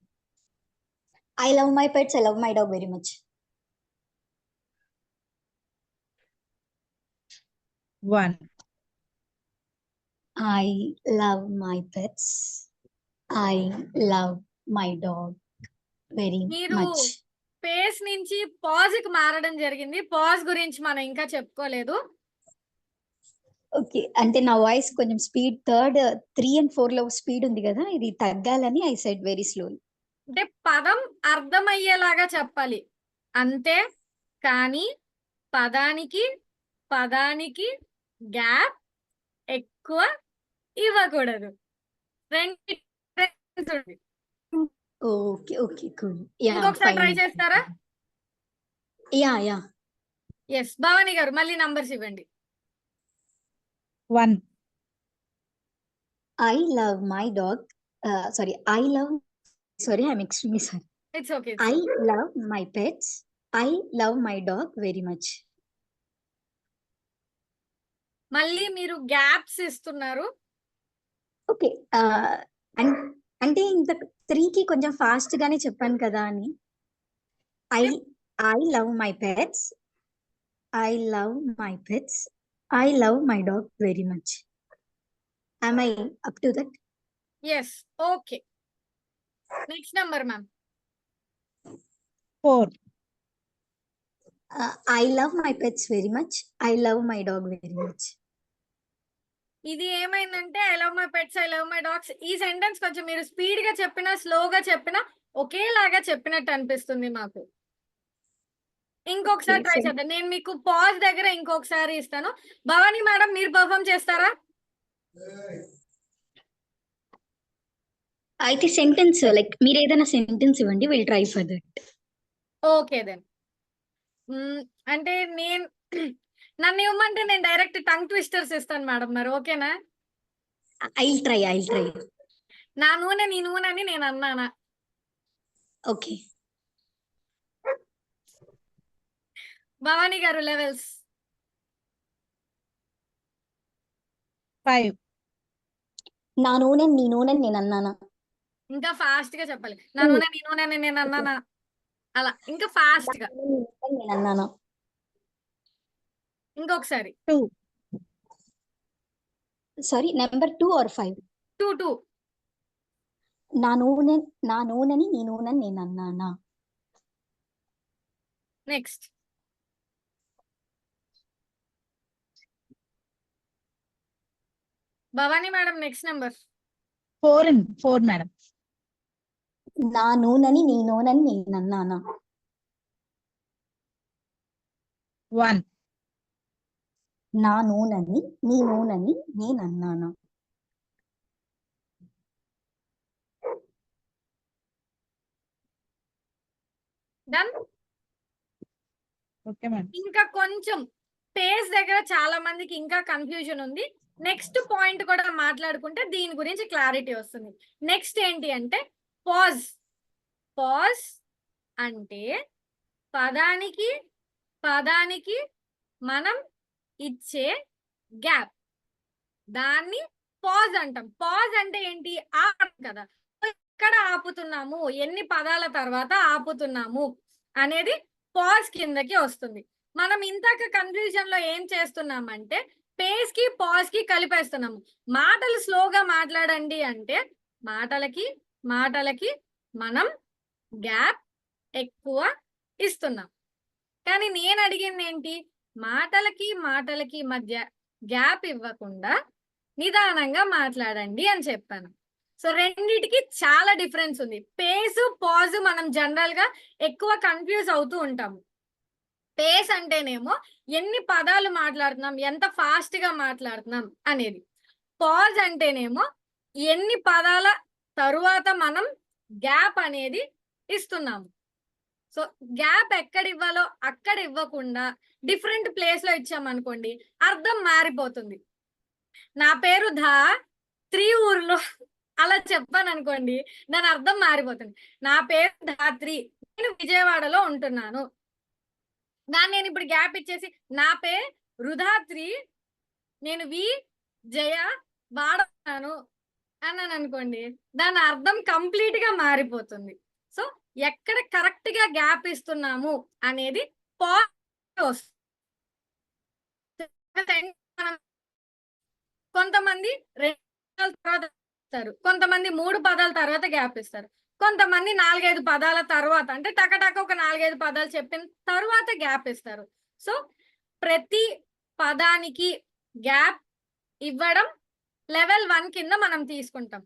I love my pets, I love my dog very much. 1, I love my pets. I love my dog very మీరు much. Face నుంచి pause కి మారడం జరిగింది. Pause గురించి మనం ఇంకా చెప్పుకోలేదు. Okay, అంటే నా వాయిస్ కొంచెం స్పీడ్ 3 and 4 లో స్పీడ్ ఉంది కదా, ఇది తగ్గాలని ఐ సెడ్ వెరీ స్లోలీ. అంటే పదం అర్థమయ్యేలాగా చెప్పాలి అంతే, కానీ పదానికి గ్యాప్ ఎక్కువ ఇవ్వకూడదు. Okay okay cool. ఇంకొకసారి ట్రై చేస్తారా? యా. ఎస్, భవాని గారు మళ్ళీ నంబర్స్ ఇవ్వండి. 1, I love my dog. I'm extremely sorry. It's okay. I love my pets. I love my dog very much. మళ్ళీ మీరు గ్యాప్స్ ఇస్తున్నారు. ఓకే, అంటే ఇంత 3కి కొంచెం ఫాస్ట్ గానే చెప్పాను కదా అని. I love my pets. I love my pets. I love my dog very much. Am I up to that? Yes, okay. Next number ma'am. 4, I love my pets very much. I love my dog very much. ఇది ఏమైందంటే I love my pets, I love my dogs, ఈ sentence కొంచెం మీరు speed గా చెప్పినా స్లోగా చెప్పినా ఒకేలాగా చెప్పినట్టు అనిపిస్తుంది మాకు. ఇంకొకసారి ట్రై చేద్దాం. నేను మీకు పాజ్ దగ్గర ఇంకొకసారి ఇస్తాను. భవాని మేడం మీరు పర్ఫామ్ చేస్తారా? అయితే సెంటెన్స్ లైక్ మీరు ఏదైనా సెంటెన్స్ ఇవ్వండి, will try for that. Okay then. అంటే నన్ను ఇవ్వమంటే నేను డైరెక్ట్ టంగ్ ట్విస్టర్స్ ఇస్తాను మేడం, మరి ఓకేనా? I try. నా నూనె నీ నూనె అని నేను అన్నానా? ఓకే. భవాని గారు లెవెల్స్. 5, నా నూనె నీ నూనె నేను అన్నానా? ఇంకా ఫాస్ట్ గా చెప్పాలి. నా నూనె నీ నూనె అని నేను అన్నానా? అలా ఇంకా ఫాస్ట్ గా. నేను అన్నానా? ఇంకొకసారి. 2, సారీ, నెంబర్ 2 or 5? 2. నా నూనెని నీ నూనె నేను అన్నానా? Next. Bhavani madam next number. 4 madam. నా నూనెని నీ నూనెని నేను అన్నానా? 1, నా నూనెని నీ నూనెని నేను అన్నానా? డన్. Okay madam. ఇంకా కొంచెం పేస్ దగ్గర చాలా మందికి ఇంకా కన్ఫ్యూజన్ ఉంది. నెక్స్ట్ పాయింట్ కూడా మాట్లాడుకుంటే దీని గురించి క్లారిటీ వస్తుంది. నెక్స్ట్ ఏంటి అంటే పాజ్. పాజ్ అంటే పదానికి మనం ఇచ్చే గ్యాప్, దాన్ని పాజ్ అంటాం. పాజ్ అంటే ఏంటి? ఆపడం కదా. ఎక్కడ ఆపుతున్నాము, ఎన్ని పదాల తర్వాత ఆపుతున్నాము అనేది పాజ్ కిందకి వస్తుంది. మనం ఇంతక కన్ఫ్యూజన్ లో ఏం చేస్తున్నామంటే పేస్ కి పాజ్ కి కలిపేస్తున్నాము. మాటలు స్లోగా మాట్లాడండి అంటే మాటలకి మనం గ్యాప్ ఎక్కువ ఇస్తున్నాం. కానీ నేను అడిగింది ఏంటి? మాటలకి మధ్య గ్యాప్ ఇవ్వకుండా నిదానంగా మాట్లాడండి అని చెప్పాను. సో రెండిటికి చాలా డిఫరెన్స్ ఉంది. పేస్ పాజ్ మనం జనరల్ గా ఎక్కువ కన్ఫ్యూజ్ అవుతూ ఉంటాము. పేస్ అంటేనేమో ఎన్ని పదాలు మాట్లాడుతున్నాం, ఎంత ఫాస్ట్ గా మాట్లాడుతున్నాం అనేది. పాజ్ అంటేనేమో ఎన్ని పదాల తరువాత మనం గ్యాప్ అనేది ఇస్తున్నాము. సో గ్యాప్ ఎక్కడ ఇవ్వాలో అక్కడ ఇవ్వకుండా డిఫరెంట్ ప్లేస్ లో ఇచ్చామనుకోండి అర్థం మారిపోతుంది. నా పేరు ధాత్రి ఊర్లో అలా చెప్పాను అనుకోండి దాని అర్థం మారిపోతుంది. నా పేరు ధాత్రి, నేను విజయవాడలో ఉంటున్నాను. దాన్ని నేను ఇప్పుడు గ్యాప్ ఇచ్చేసి నా పేరు రుధాత్రి, నేను జయ వాడతాను అన్నాను అనుకోండి దాని అర్థం కంప్లీట్ గా మారిపోతుంది. సో ఎక్కడ కరెక్ట్ గా గ్యాప్ ఇస్తున్నాము అనేది కొంతమంది 2 పదాల తర్వాత ఇస్తారు, కొంతమంది 3 పదాల తర్వాత గ్యాప్ ఇస్తారు, కొంతమంది 4-5 పదాల తర్వాత అంటే టకటక ఒక 4-5 పదాలు చెప్పిన తర్వాత గ్యాప్ ఇస్తారు. సో ప్రతి పదానికి గ్యాప్ ఇవ్వడం లెవెల్ 1 కింద మనం తీసుకుంటాం.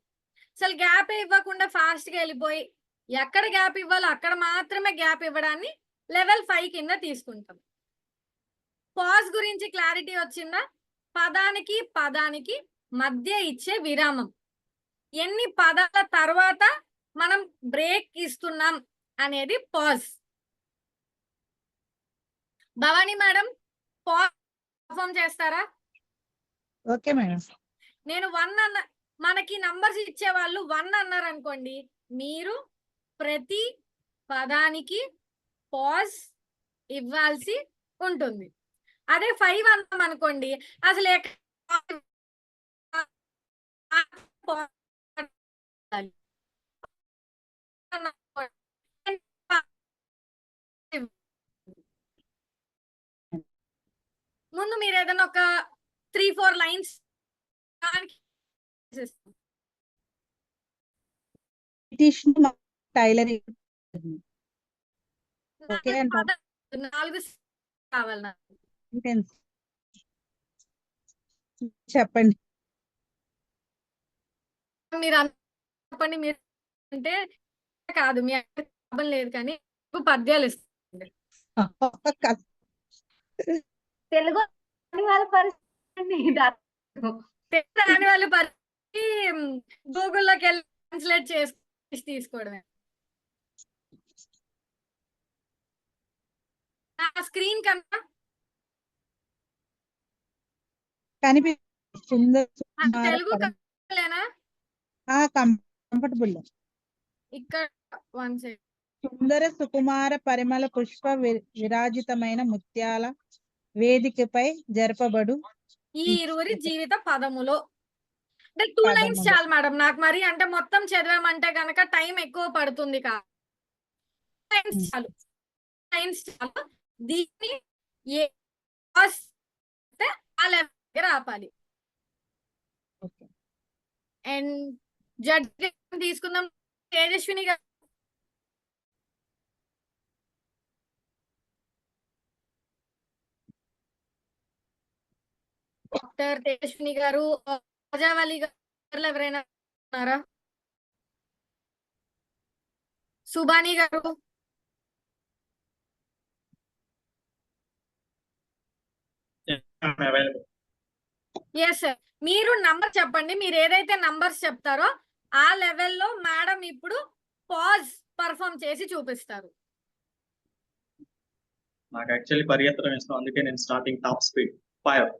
అసలు గ్యాప్ ఇవ్వకుండా ఫాస్ట్ గా వెళ్ళిపోయి ఎక్కడ గ్యాప్ ఇవ్వాలో అక్కడ మాత్రమే గ్యాప్ ఇవ్వడాన్ని లెవెల్ 5 కింద తీసుకుంటాం. పాజ్ గురించి క్లారిటీ వచ్చిందా? పదానికి మధ్య ఇచ్చే విరామం, ఎన్ని పదాల తర్వాత మనం బ్రేక్ ఇస్తున్నాం అనేది pause. Bhavani madam pause perform చేస్తారా? Okay madam. నేను 1 అన్న, మనకి నంబర్స్ ఇచ్చే వాళ్ళు 1 అన్నారు అనుకోండి, మీరు ప్రతి పదానికి పాజ్ ఇవ్వాల్సి ఉంటుంది. అదే 5 అన్నాం అనుకోండి అసలు ముందు మీరు ఏదైనా ఒక 3-4 లైన్స్ టైలరింగ్ ఓకే అంటారు. 4 కావాలి నాకు. చెప్పండి. మీరు చెప్పండి. మీరు అంటే కాదు మీ లాభం లేదు కానీ పద్యాలు ఇస్తుంది. తెలుగు వాళ్ళ పరిస్థితి రాని వాళ్ళ పరిస్థితి గూగుల్లోకి వెళ్ళి ట్రాన్స్లేట్ చేసి తీసుకోవడమే. స్క్రీన్ కన్నా కనిపిస్తుంది. తెలుగు కలేనా కంఫర్టబుల్. ఇక్కడ 1 సెకండ్. సుందర సుకుమార పరిమళ పుష్ప విరాజితమైన ముత్యాల వేదికపై జరపబడు ఈ ఇరువురి జీవిత పదములో. అంటే 2 లైన్స్ చాలు మేడం నాకు. మరి అంటే మొత్తం చదివామంటే గనక టైం ఎక్కువ పడుతుంది. లైన్స్ చాలు, లైన్స్ చాలు. దీన్ని ఆ లెవెల్ దగ్గర ఆపాలి. అండ్ జడ్జి తీసుకుందాం. తేజస్విని గారు, డాక్టర్ తేజస్విని గారు, రాజావళి గారు ఎవరైనా ఉన్నారా? సుబాని గారు, ఎస్ సార్. మీరు నంబర్ చెప్పండి. మీరు ఏదైతే నంబర్స్ చెప్తారో ఆ లెవెల్లో మేడం ఇప్పుడు పాజ్ పర్ఫామ్ చేసి చూపిస్తారు. నాకు యాక్చువల్లీ పరిగెత్తడం ఇష్టం, అందుకే నేను స్టార్టింగ్ టాప్ స్పీడ్ 5.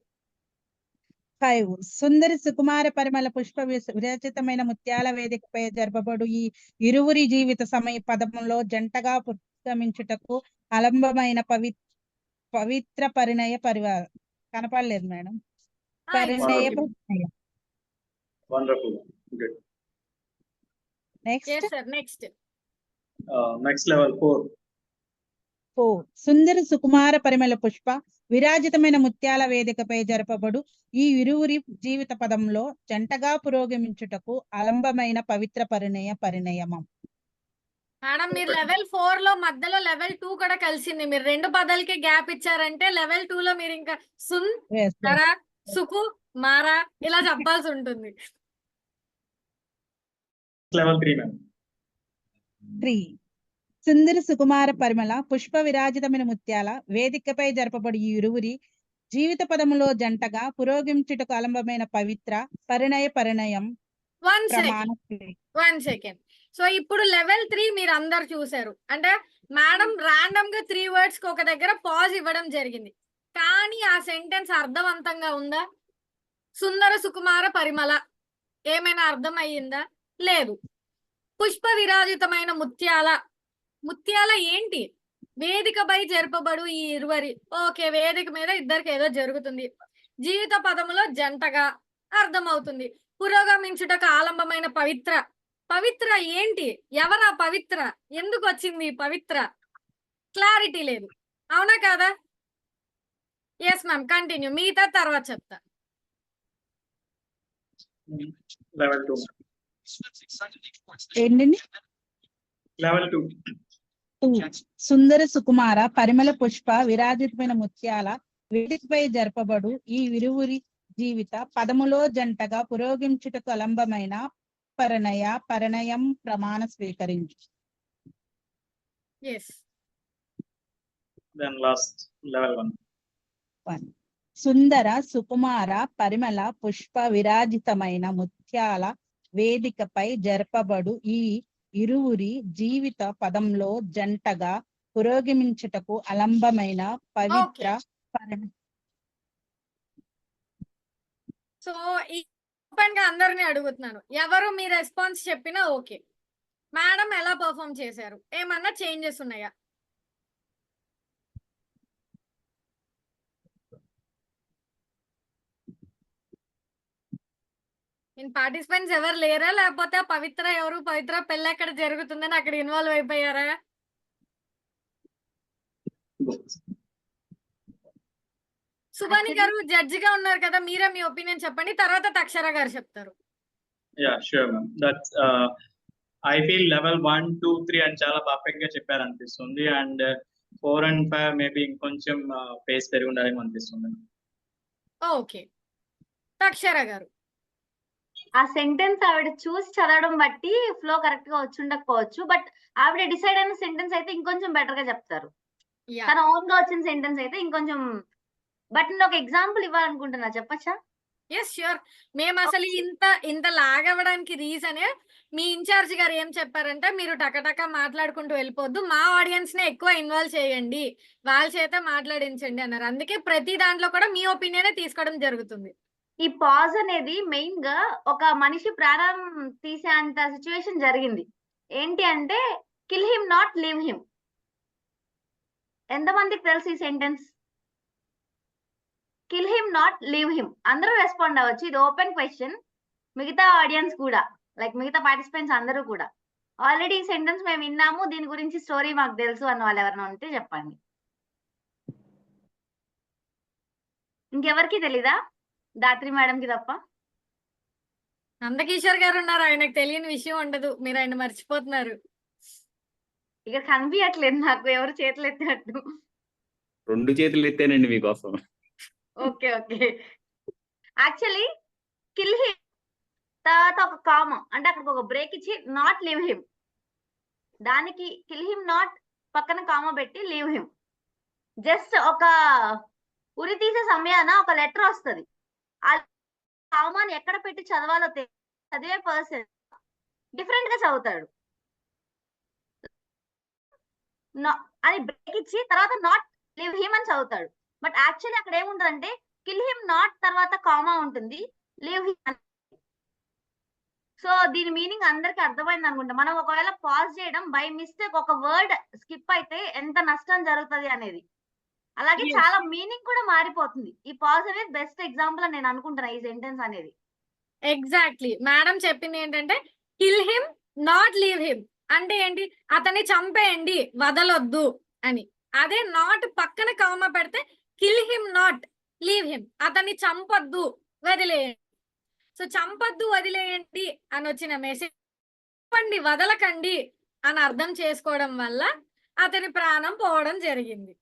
సుందరి సుకుమార పరిమళ పుష్ప విరచితమైన ముత్యాల వేదికపై జరపబడు ఈ ఇరువురి జీవిత సమయ పదములో జంటగా పుష్కమించుటకు అలంబమైన పవిత్ర పరిణయ పరివార. కనపడలేదు మేడం. పరిణయ పరిణయం. Wonderful, good. Next level 4. సుందర సుకుమార పరిమళ పుష్ప విరాజితమైన ముత్యాల వేదికపై జరపబడు ఈ ఇరువురి జీవిత పదంలో జంటగా పురోగమించుటకు అలంబమైన పవిత్ర పరిణయమం. మేడం మీరు లెవెల్ 4 లో మధ్యలో లెవెల్ 2 కూడా కలిసింది. మీరు 2 పదాలకి గ్యాప్ ఇచ్చారంటే లెవెల్ 2 లో మీరు ఇంకా సుకు మారా ఇలా చెప్పాల్సి ఉంటుంది. లెవెల్ 3. సుందర సుకుమార పరిమళ పుష్ప విరాజితమైన ముత్యాల వేదికపై జరపబడి ఈ ఇరువురి జీవిత పదములో జంటగా పురోగమించుటకు అలంబమైన పవిత్ర పరిణయం. 1 సెకండ్. సో ఇప్పుడు లెవెల్ 3 మీరు అందరు చూసారు. అంటే మేడం ర్యాండమ్ గా 3 వర్డ్స్ కి ఒక దగ్గర పాజ్ ఇవ్వడం జరిగింది. కానీ ఆ సెంటెన్స్ అర్థవంతంగా ఉందా? సుందర సుకుమార పరిమళ ఏమైనా అర్థం అయ్యిందా? లేదు. పుష్ప విరాజితమైన ముత్యాల, ముత్యాల ఏంటి? వేదికపై జరపబడు ఈ ఇరువరి. ఓకే, వేదిక మీద ఇద్దరికి ఏదో జరుగుతుంది. జీవిత పదములో జంటగా అర్థమవుతుంది. పురోగమించుటకు ఆలంబమైన పవిత్ర, పవిత్ర ఏంటి? ఎవరా పవిత్ర? ఎందుకు వచ్చింది పవిత్ర? క్లారిటీ లేదు. అవునా కాదా? Yes ma'am, continue. మిగతా తర్వాత చెప్తా. లెవెల్ 2. ఏంటండి? లెవెల్ 2. సుందర సుకుమార పరిమళ పుష్ప విరాజితమైన ముత్యాల వేదికపై జరపబడు ఈ విరువురి జీవిత పదములో జంటగా పురోగమించుటకు అలంబమైన పరిణయం ప్రమాణ స్వీకరించు. ఎస్. Then last level 1. సుందర సుకుమార పరిమళ పుష్ప విరాజితమైన ముత్యాల వేదికపై జరపబడు ఈ ఇరువురి జీవిత పదంలో జంటగా పురోగమించుటకు అలంబమైన పవిత్ర సో ఈ ఓపెన్ గా అందరినీ అడుగుతున్నాను, ఎవరు మీ రెస్పాన్స్ చెప్పినా ఓకే. మేడం ఎలా పర్ఫామ్ చేశారు? ఏమన్నా చేంజెస్ ఉన్నాయా? పార్టిసిపెంట్స్ ఎవరు లేరా? లేకపోతే పవిత్ర ఎవరు? పవిత్ర పెళ్ళి ఎక్కడ జరుగుతుందని అక్కడ ఇన్వాల్వ్ అయిపోయారా? సుబాని గారు జడ్జి గా ఉన్నారు కదా, మీరే మీ ఒపీనియన్ చెప్పండి, తర్వాత తక్షర గారు చెప్తారు. Yeah sure ma'am. That's I feel level 1, 2, 3 అని చాలా పర్ఫెక్ట్ గా చెప్పారు అనిపిస్తుంది. అండ్ 4 and 5 మేబీ ఇంకొంచెం పేస్ పెరిగి ఉండాలని అనిపిస్తుంది. ఓకే, తక్షర గారు. ఆ సెంటెన్స్ ఆవిడ చూసి చదవడం బట్టి ఫ్లో కరెక్ట్ గా వచ్చి ఉండకపోవచ్చు, బట్ ఆవిడ డిసైడ్ అయిన సెంటెన్స్ అయితే ఇంకొంచెం బెటర్ గా చెప్తారు. తన ఓన్ గా వచ్చిన సెంటెన్స్ అయితే ఇంకొంచెం. బట్ నేను ఒక ఎగ్జాంపుల్ ఇవ్వాలనుకుంటున్నా, చెప్పచ్చా? Yes sure. మేము అసలు ఇంత లాగవడానికి రీజన్ మీ ఇన్ఛార్జ్ గారు ఏం చెప్పారంటే, మీరు టకటక మాట్లాడుకుంటూ వెళ్ళిపోద్దు, మా ఆడియన్స్ నే ఎక్కువ ఇన్వాల్వ్ చేయండి, వాళ్ళ చేత మాట్లాడించండి అన్నారు. అందుకే ప్రతి దాంట్లో కూడా మీ ఒపీనియనే తీసుకోవడం జరుగుతుంది. ఈ పాజ్ అనేది మెయిన్ గా ఒక మనిషి ప్రాణం తీసేంత సిచ్యువేషన్ జరిగింది. ఏంటి అంటే kill him not leave him. ఎంతమందికి తెలుసు ఈ sentence? Kill him not leave him. అందరూ రెస్పాండ్ అవ్వచ్చు, ఇది ఓపెన్ క్వశ్చన్. మిగతా ఆడియన్స్ కూడా, లైక్ మిగతా పార్టిసిపెంట్స్ అందరూ కూడా ఆల్రెడీ ఈ సెంటెన్స్ మేము విన్నాము, దీని గురించి స్టోరీ మాకు తెలుసు అన్న వాళ్ళు ఎవరైనా ఉంటే చెప్పండి. ఇంకెవరికి తెలీదా? దాత్రి మేడం కి తప్ప. నందకిషోర్ గారు ఉన్నారు, ఆయనకు తెలియని విషయం ఉండదు, మీరు ఆయన మర్చిపోతున్నారు. ఇక కనిపించట్లేదు నాకు ఎవరు చేతులు ఎత్తినట్టు. 2 చేతులు ఎత్తానండి మీకోసం. Okay okay. Actually kill him తర్వాత ఒక కామ, అంటే అక్కడికి ఒక బ్రేక్ ఇచ్చి నాట్ లీవ్ హిమ్, దానికి కిల్ హిమ్ నాట్ పక్కన కామ పెట్టి లీవ్ హిమ్. జస్ట్ ఒక ఉరి తీసే సమయాన ఒక లెటర్ వస్తుంది, ఆ కామాన్ని ఎక్కడ పెట్టి చదవాలో చదివే పర్సన్ డిఫరెంట్ గా చదువుతాడు. అది బ్రేక్ ఇచ్చి తర్వాత నాట్ లీవ్ హిమ్ అని చదువుతాడు. బట్ యాక్చువల్లీ అక్కడ ఏముంటదంటే కిల్ హిమ్ నాట్ తర్వాత కామా ఉంటుంది, లీవ్ హిమ్. సో దీని మీనింగ్ అందరికి అర్థమైంది అనుకుంటా. మనం ఒకవేళ పాజ్ చేయడం బై మిస్టేక్ ఒక వర్డ్ స్కిప్ అయితే ఎంత నష్టం జరుగుతుంది అనేది, అలాగే చాలా మీనింగ్ కూడా మారిపోతుంది. ఈ పాజ్ అనేది బెస్ట్ ఎగ్జాంపుల్ అని నేను అనుకుంటున్నా ఈ సెంటెన్స్ అనేది. ఎగ్జాక్ట్లీ మేడం చెప్పింది ఏంటంటే kill him not leave him అంటే ఏంటి? అతన్ని చంపేయండి, వదలొద్దు అని. అదే నాట్ పక్కన కామ పెడితే kill him not leave him, అతన్ని చంపొద్దు, వదిలేయండి. సో చంపొద్దు, వదిలేయండి అని వచ్చిన మెసేజ్ చంపండి, వదలకండి అని అర్థం చేసుకోవడం వల్ల అతని ప్రాణం పోవడం జరిగింది.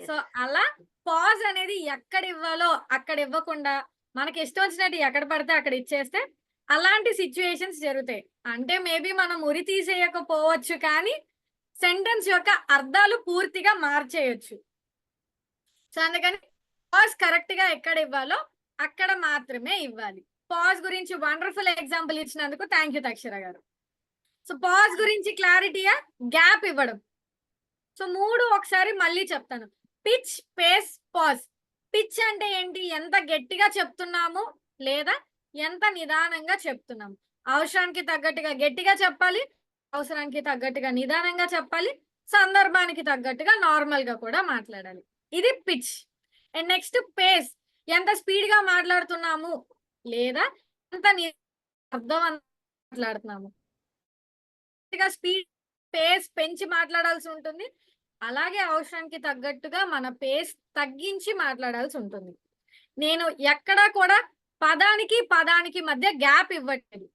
సో అలా పాజ్ అనేది ఎక్కడ ఇవ్వాలో అక్కడ ఇవ్వకుండా మనకి ఇష్టం వచ్చినట్టు ఎక్కడ పడితే అక్కడ ఇచ్చేస్తే అలాంటి సిచ్యువేషన్స్ జరుగుతాయి. అంటే మేబీ మనం ఉరి తీసేయకపోవచ్చు, కానీ సెంటెన్స్ యొక్క అర్థాలు పూర్తిగా మార్చేయచ్చు. సో అందుకని పాజ్ కరెక్ట్ గా ఎక్కడ ఇవ్వాలో అక్కడ మాత్రమే ఇవ్వాలి. పాజ్ గురించి వండర్ఫుల్ ఎగ్జాంపుల్ ఇచ్చినందుకు థ్యాంక్ యూ తక్షర గారు. సో పాజ్ గురించి క్లారిటీయా, గ్యాప్ ఇవ్వడం. సో 3 ఒకసారి మళ్ళీ చెప్తాను. Pitch, pace, pause. పిచ్ అంటే ఏంటి? ఎంత గట్టిగా చెప్తున్నాము లేదా ఎంత నిదానంగా చెప్తున్నాము. అవసరానికి తగ్గట్టుగా గట్టిగా చెప్పాలి, అవసరానికి తగ్గట్టుగా నిదానంగా చెప్పాలి, సందర్భానికి తగ్గట్టుగా నార్మల్ గా కూడా మాట్లాడాలి. ఇది పిచ్. అండ్ నెక్స్ట్ పేస్, ఎంత స్పీడ్ గా మాట్లాడుతున్నాము లేదా ఎంత అర్థవంతంగా మాట్లాడుతున్నాము. స్పీడ్ పేస్ పెంచి మాట్లాడాల్సి ఉంటుంది, అలాగే అవసరానికి తగ్గట్టుగా మన పేస్ తగ్గించి మాట్లాడాల్సి ఉంటుంది. నేను ఎక్కడా కూడా పదానికి మధ్య గ్యాప్ ఇవ్వట్లేదు,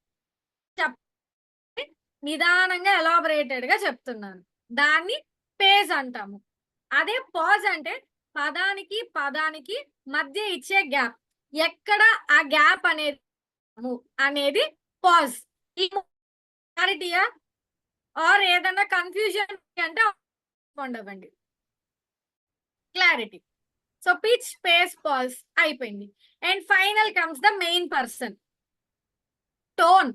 నిదానంగా ఎలాబరేటెడ్ గా చెప్తున్నాను. దాన్ని పేజ్ అంటాము. అదే పాజ్ అంటే పదానికి మధ్య ఇచ్చే గ్యాప్. ఎక్కడ ఆ గ్యాప్ అనేది పాజ్. ఈ క్లారిటీయా ఆర్ ఏదన్నా కన్ఫ్యూజన్ అంటే ఉండవండి. Clarity. So pitch, pace, pause అయిపోయింది. And final comes the main person, tone.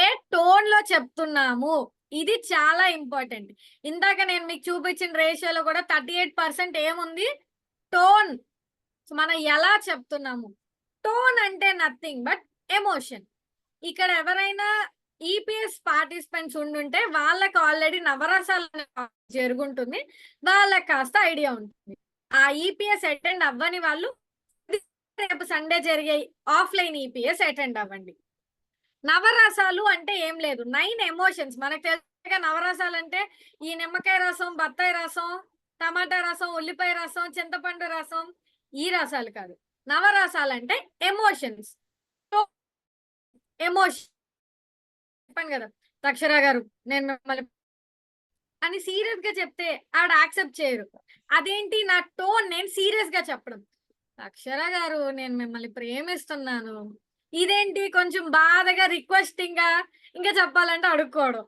ఏ టోన్ లో చెప్తున్నాము, ఇది చాలా ఇంపార్టెంట్. ఇందాక నేను మీకు చూపించిన రేషియోలో కూడా 38% ఏముంది? టోన్. మనం ఎలా చెప్తున్నాము. టోన్ అంటే నథింగ్ బట్ ఎమోషన్. ఇక్కడ ఎవరైనా ఈపీఎస్ పార్టిసిపెంట్స్ ఉండుంటే వాళ్ళకి ఆల్రెడీ నవరసాలు జరుగుంటుంది, వాళ్ళకి కాస్త ఐడియా ఉంటుంది. ఆ ఈపీఎస్ అటెండ్ అవ్వని వాళ్ళు రేపు సండే జరిగే ఆఫ్లైన్ ఈపీఎస్ అటెండ్ అవ్వండి. నవరసాలు అంటే ఏం లేదు, 9 ఎమోషన్స్. మనకు తెలుసుగా నవరసాలు అంటే ఈ నిమ్మకాయ రసం, బత్తాయి రసం, టమాటా రసం, ఉల్లిపాయ రసం, చింతపండు రసం, ఈ రసాలు కాదు. నవరసాలు అంటే ఎమోషన్స్. ఎమోషన్ చెప్పాను కదా అక్షరా గారు, నేను మిమ్మల్ని అని సీరియస్ గా చెప్తే ఆవిడ యాక్సెప్ట్ చేయరు. అదేంటి నా టోన్, నేను సీరియస్ గా చెప్పడం. అక్షరా గారు నేను మిమ్మల్ని ప్రేమిస్తున్నాను, ఇదేంటి కొంచెం బాధగా రిక్వెస్టింగ్ గా ఇంకా చెప్పాలంటే అడుక్కోవడం.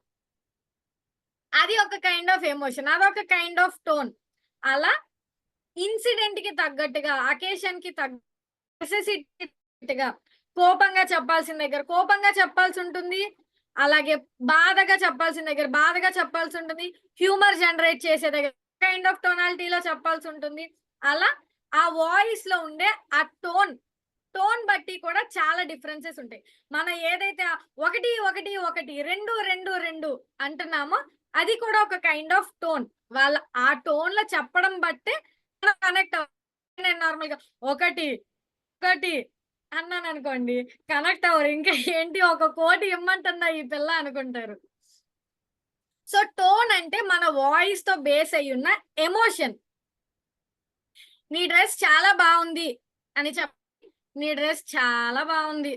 అది ఒక కైండ్ ఆఫ్ ఎమోషన్, అదొక కైండ్ ఆఫ్ టోన్. అలా ఇన్సిడెంట్ కి తగ్గట్టుగా, అకేషన్ కి తగ్గట్టుగా కోపంగా చెప్పాల్సిన దగ్గర కోపంగా చెప్పాల్సి ఉంటుంది, అలాగే బాధగా చెప్పాల్సిన దగ్గర బాధగా చెప్పాల్సి ఉంటుంది, హ్యూమర్ జనరేట్ చేసే దగ్గర కైండ్ ఆఫ్ టోనాలిటీలో చెప్పాల్సి ఉంటుంది. అలా ఆ వాయిస్ లో ఉండే ఆ టోన్ బట్టి కూడా చాలా డిఫరెన్సెస్ ఉంటాయి. మనం ఏదైతే 1 1 1 2 2 2 అంటున్నామో అది కూడా ఒక కైండ్ ఆఫ్ టోన్. వాళ్ళ ఆ టోన్ లో చెప్పడం బట్టే కనెక్ట్ అవ్వాలి. నేను నార్మల్ గా 1 1 అన్నాను అనుకోండి, కనెక్ట్ అవ్వరు. ఇంకా ఏంటి 1 కోటి ఇమ్మంటుందా ఈ పిల్ల అనుకుంటారు. సో టోన్ అంటే మన వాయిస్ తో బేస్ అయి ఉన్న ఎమోషన్. నీ డ్రెస్ చాలా బాగుంది అని నీ డ్రెస్ చాలా బాగుంది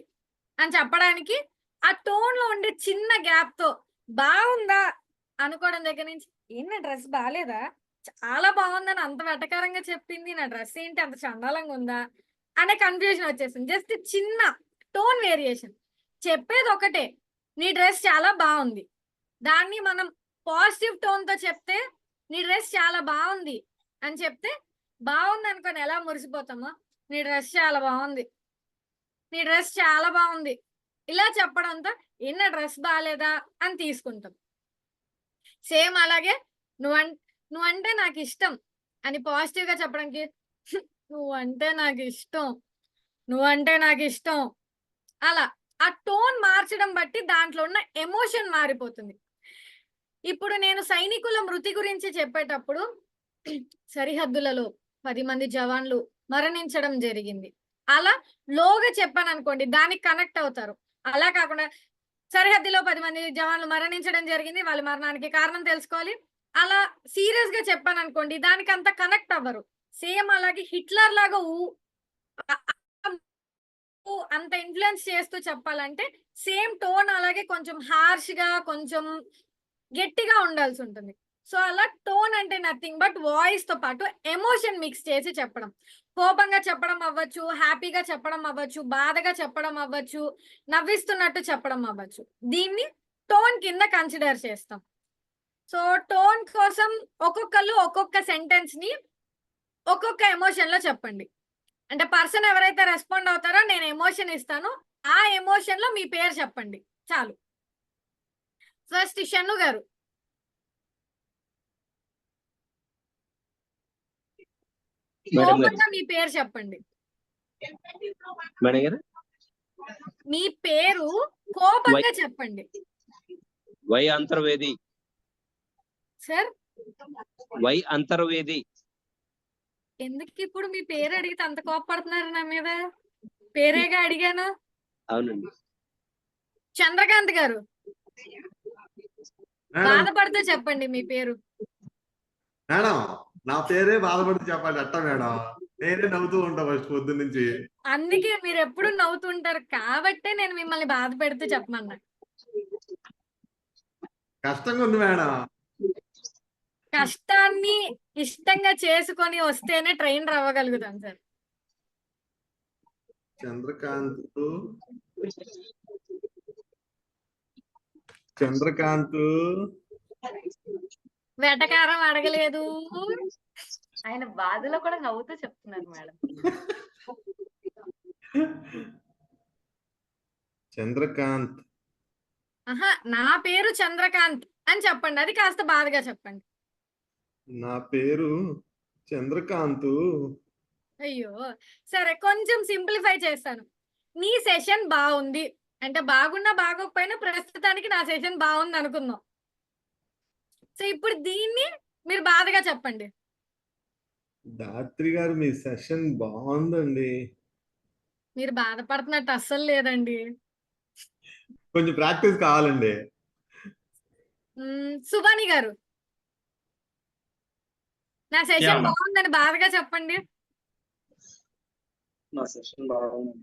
అని చెప్పడానికి ఆ టోన్ లో ఉండే చిన్న గ్యాప్ తో బాగుందా అనుకోవడం దగ్గర నుంచి ఏం నా డ్రెస్ బాగాలేదా, చాలా బాగుందని అంత వెటకారంగా చెప్పింది, నా డ్రెస్ ఏంటి అంత చండాలంగా ఉందా అనే కన్ఫ్యూజన్ వచ్చేసింది. జస్ట్ చిన్న టోన్ వేరియేషన్. చెప్పేది ఒకటే, నీ డ్రెస్ చాలా బాగుంది. దాన్ని మనం పాజిటివ్ టోన్ తో చెప్తే నీ డ్రెస్ చాలా బాగుంది అని చెప్తే బాగుంది అనుకొని ఎలా మురిసిపోతామో, నీ డ్రెస్ చాలా బాగుంది, నీ డ్రెస్ చాలా బాగుంది ఇలా చెప్పడంతో ఎన్న డ్రెస్ బాగాలేదా అని తీసుకుంటాం. సేమ్ అలాగే నువ్వంటే నాకు ఇష్టం అని పాజిటివ్ గా చెప్పడానికి నువ్వంటే నాకు ఇష్టం, నువ్వంటే నాకు ఇష్టం. అలా ఆ టోన్ మార్చడం బట్టి దాంట్లో ఉన్న ఎమోషన్ మారిపోతుంది. ఇప్పుడు నేను సైనికుల మృతి గురించి చెప్పేటప్పుడు సరిహద్దులలో 10 మంది జవాన్లు మరణించడం జరిగింది అలా లోగా చెప్పాను అనుకోండి, దానికి కనెక్ట్ అవుతారు. అలా కాకుండా సరిహద్దులో 10 మంది జవాన్లు మరణించడం జరిగింది, వాళ్ళ మరణానికి కారణం తెలుసుకోవాలి, అలా సీరియస్ గా చెప్పాను అనుకోండి, దానికి అంత కనెక్ట్ అవ్వరు. సేమ్ అలాగే హిట్లర్ లాగా అంత ఇన్ఫ్లుయెన్స్ చేస్తూ చెప్పాలంటే సేమ్ టోన్ అలాగే కొంచెం హార్ష్ గా కొంచెం గట్టిగా ఉండాల్సి ఉంటుంది. సో అలా టోన్ అంటే నథింగ్ బట్ వాయిస్ తో పాటు ఎమోషన్ మిక్స్ చేసి చెప్పడం. కోపంగా చెప్పడం అవ్వచ్చు, హ్యాపీగా చెప్పడం అవ్వచ్చు, బాధగా చెప్పడం అవ్వచ్చు, నవ్విస్తున్నట్టు చెప్పడం అవ్వచ్చు. దీన్ని టోన్ కింద కన్సిడర్ చేస్తాం. సో టోన్ కోసం ఒక్కొక్కళ్ళు ఒక్కొక్క సెంటెన్స్ ని ఒక్కొక్క ఎమోషన్ లో చెప్పండి. అంటే పర్సన్ ఎవరైతే రెస్పాండ్ అవుతారో నేను ఎమోషన్ ఇస్తాను, ఆ ఎమోషన్ లో మీ పేరు చెప్పండి చాలు. ఫస్ట్ షన్ను గారు. మేడం గారు కోపంగా మీ పేరు చెప్పండి. మేడం గారు మీ పేరు కోపంగా చెప్పండి why Antarvedi sir. Why Antarvedi. ఎందుకు ఇప్పుడు మీ పేరు అడిగితే అంత కోపడుతున్నారు నా మీద? పేరేగా అడిగాను. అవునండి. చంద్రకాంత్ గారు బాధపడుతూ చెప్పండి మీ పేరు. మేడం నా పేరే బాధపడుతూ చెప్పండి అట్ట మేడం. నేనే నవ్వుతూ ఉంటా ఫస్ట్ పొద్దు నుంచి. అందుకే మీరు ఎప్పుడు నవ్వుతుంటారు కాబట్టే నేను మిమ్మల్ని బాధ పెడుతూ చెప్పమన్నా. కష్టంగా ఉంది మేడం. కష్టాన్ని ఇష్టంగా చేసుకొని వస్తేనే ట్రైనర్ అవ్వగలుగుతాం సార్. చంద్రకాంత్ వెటకారం అడగలేదు. ఆయన బాధలో కూడా నవ్వుతూ చెప్తున్నారు మేడం. చంద్రకాంత్. ఆహా, నా పేరు చంద్రకాంత్ అని చెప్పండి. అది కాస్త బాధగా చెప్పండి. నా పేరు చంద్రకాంత్. అయ్యో సరే, కొంచెం సింప్లిఫై చేస్తాను. నీ సెషన్ బాగుంది అంటే బాగున్నా బాగోకపోయినా ప్రస్తుతానికి నా సెషన్ బాగుంది అనుకుందాం. సో ఇప్పుడు దీన్ని మీరు బాధగా చెప్పండి. దాత్రి గారు మీ సెషన్ బాగుందండి. మీరు బాధపడుతున్నట్టు అస్సలు లేదండి. కొంచెం ప్రాక్టీస్ కావాలండి. సుబాని గారు నా సెషన్ బాగుందని బాధగా చెప్పండి. నా సెషన్ బాగుంది.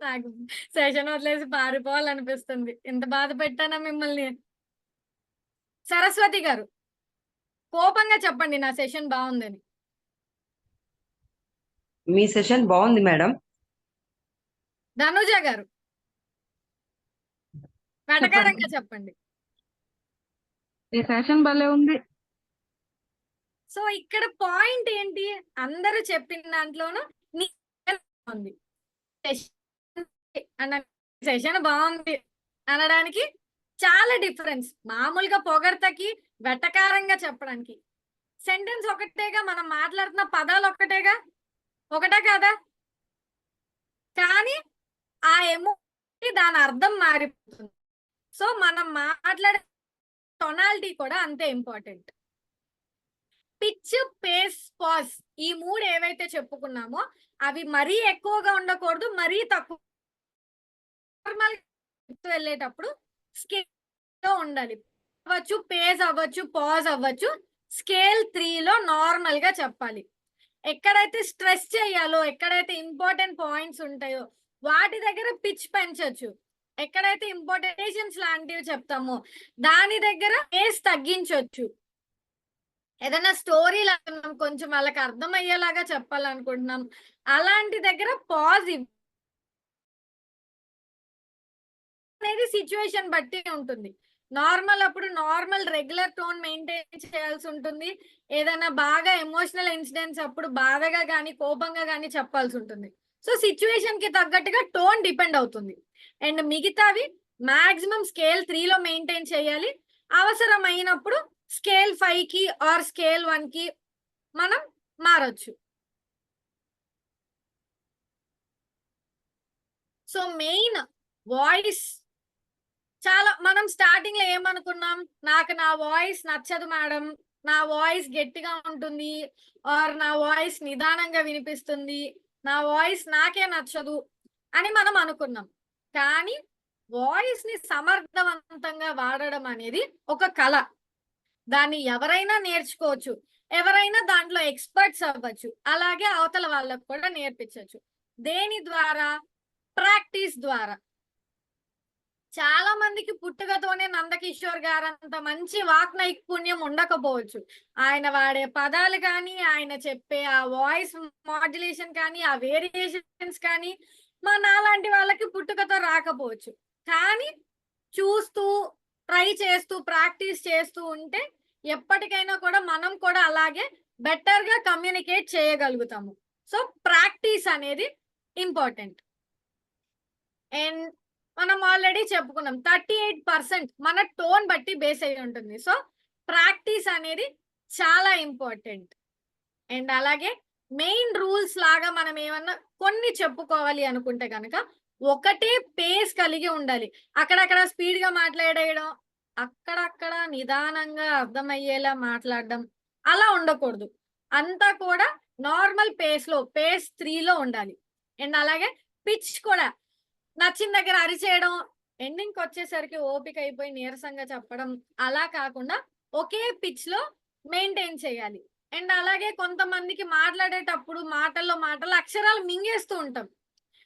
నాకు సెషన్ వదిలేసి పారిపోవాలనిపిస్తుంది. ఎంత బాధ పెట్టానా మిమ్మల్ని. సరస్వతి గారు కోపంగా చెప్పండి నా సెషన్ బాగుందని. మీ సెషన్ బాగుంది మేడం. ధనుజ గారు వెటకారంగా చెప్పండి. ఈ సెషన్ భలే ఉంది. సో ఇక్కడ పాయింట్ ఏంటి? అందరూ చెప్పిన దాంట్లోనూ ఉంది. సెషన్ బాగుంది అనడానికి చాలా డిఫరెన్స్. మామూలుగా పొగడ్తకి వెటకారంగా చెప్పడానికి సెంటెన్స్ ఒకటేగా, మనం మాట్లాడుతున్న పదాలు ఒకటే కాదా? కానీ ఆ ఎమోషన్ దాని అర్థం మారిపోతుంది. సో మనం మాట్లాడే టొనాలిటీ కూడా అంతే ఇంపార్టెంట్. పిచ్, పేస్, పాజ్ ఈ మూడు ఏవైతే చెప్పుకున్నామో అవి మరీ ఎక్కువగా ఉండకూడదు, మరీ తక్కువ. నార్మల్ వెళ్ళేటప్పుడు స్కేల్ ఉండాలి. అవ్వచ్చు, పేజ్ అవ్వచ్చు, పాజ్ అవ్వచ్చు. స్కేల్ 3లో నార్మల్ గా చెప్పాలి. ఎక్కడైతే స్ట్రెస్ చేయాలో, ఎక్కడైతే ఇంపార్టెంట్ పాయింట్స్ ఉంటాయో వాటి దగ్గర పిచ్ పెంచొచ్చు. ఎక్కడైతే ఇంపార్టెంట్ లాంటివి చెప్తామో దాని దగ్గర పేస్ తగ్గించవచ్చు. ఏదైనా స్టోరీ లాగా కొంచెం వాళ్ళకి అర్థమయ్యేలాగా చెప్పాలనుకుంటున్నాం, అలాంటి దగ్గర పాజ్ అనేది సిచ్యువేషన్ బట్టి ఉంటుంది. నార్మల్ అప్పుడు నార్మల్ రెగ్యులర్ టోన్ మెయింటైన్ చేయాల్సి ఉంటుంది. ఏదైనా బాగా ఎమోషనల్ ఇన్సిడెంట్స్ అప్పుడు బాధగా కానీ కోపంగా కానీ చెప్పాల్సి ఉంటుంది. సో సిచ్యువేషన్ కి తగ్గట్టుగా టోన్ డిపెండ్ అవుతుంది. అండ్ మిగతావి మాక్సిమం స్కేల్ 3లో మెయింటైన్ చేయాలి. అవసరమైనప్పుడు స్కేల్ 5కి ఆర్ స్కేల్ 1కి మనం మారొచ్చు. సో మెయిన్ వాయిస్ చాలా మనం స్టార్టింగ్ లో ఏమనుకున్నాం, నాకు నా వాయిస్ నచ్చదు మేడం, నా వాయిస్ గట్టిగా ఉంటుంది, ఆర్ నా వాయిస్ నిదానంగా వినిపిస్తుంది, నా వాయిస్ నాకే నచ్చదు అని మనం అనుకున్నాం. కానీ వాయిస్ ని సమర్థవంతంగా వాడడం అనేది ఒక కళ. దాన్ని ఎవరైనా నేర్చుకోవచ్చు, ఎవరైనా దాంట్లో ఎక్స్పర్ట్స్ అవ్వచ్చు, అలాగే అవతల వాళ్ళకు కూడా నేర్పించవచ్చు. దేని ద్వారా? ప్రాక్టీస్ ద్వారా. చాలా మందికి పుట్టుకతోనే నందకిషోర్ గారంత మంచి వాక్ నైపుణ్యం ఉండకపోవచ్చు. ఆయన వాడే పదాలు కానీ, ఆయన చెప్పే ఆ వాయిస్ మాడ్యులేషన్ కానీ, ఆ వేరియేషన్స్ కానీ మా నాలాంటి వాళ్ళకి పుట్టుకతో రాకపోవచ్చు. కానీ చూస్తూ, ట్రై చేస్తూ, ప్రాక్టీస్ చేస్తూ ఉంటే ఎప్పటికైనా కూడా మనం కూడా అలాగే బెటర్ గా కమ్యూనికేట్ చేయగలుగుతాము. సో ప్రాక్టీస్ అనేది ఇంపార్టెంట్. అండ్ మనం ఆల్రెడీ చెప్పుకున్నాం 38% మన టోన్ బట్టి బేస్ అయి ఉంటుంది. సో ప్రాక్టీస్ అనేది చాలా ఇంపార్టెంట్. అండ్ అలాగే మెయిన్ రూల్స్ లాగా మనం ఏమన్నా కొన్ని చెప్పుకోవాలి అనుకుంటే కనుక ఒకటే పేస్ కలిగి ఉండాలి. అక్కడక్కడ స్పీడ్ గా మాట్లాడేయడం, అక్కడక్కడ నిదానంగా అర్థమయ్యేలా మాట్లాడడం అలా ఉండకూడదు. అంతా కూడా నార్మల్ పేస్ 3లో ఉండాలి. అండ్ అలాగే పిచ్ కూడా నచ్చిన దగ్గర అరిచేయడం, ఎండింగ్ వచ్చేసరికి ఓపిక అయిపోయి నీరసంగా చెప్పడం అలా కాకుండా ఒకే పిచ్ లో మెయింటైన్ చేయాలి. అండ్ అలాగే కొంతమందికి మాట్లాడేటప్పుడు మాటలు అక్షరాలు మింగేస్తూ ఉంటాం.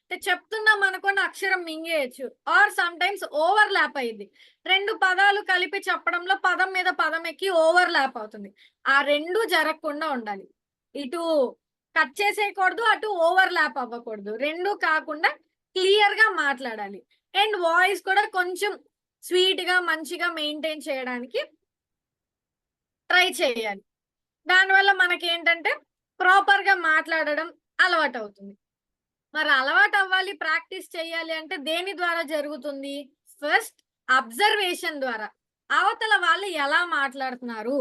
అంటే చెప్తున్నాం అనుకున్న అక్షరం మింగేయచ్చు, or sometimes overlap అయ్యింది. 2 పదాలు కలిపి చెప్పడంలో పదం మీద పదం ఎక్కి ఓవర్ ల్యాప్ అవుతుంది. ఆ 2 జరగకుండా ఉండాలి. ఇటు కట్ చేసేయకూడదు, అటు ఓవర్ ల్యాప్ అవ్వకూడదు. 2 కాకుండా క్లియర్ గా మాట్లాడాలి. అండ్ వాయిస్ కూడా కొంచెం స్వీట్ గా మంచిగా మెయింటైన్ చేయడానికి ట్రై చేయాలి. దానివల్ల మనకి ఏంటంటే ప్రాపర్ గా మాట్లాడడం అలవాటు అవుతుంది. మరి అలవాటు అవ్వాలి, ప్రాక్టీస్ చేయాలి అంటే దేని ద్వారా జరుగుతుంది? ఫస్ట్ అబ్జర్వేషన్ ద్వారా. అవతల వాళ్ళు ఎలా మాట్లాడుతున్నారు,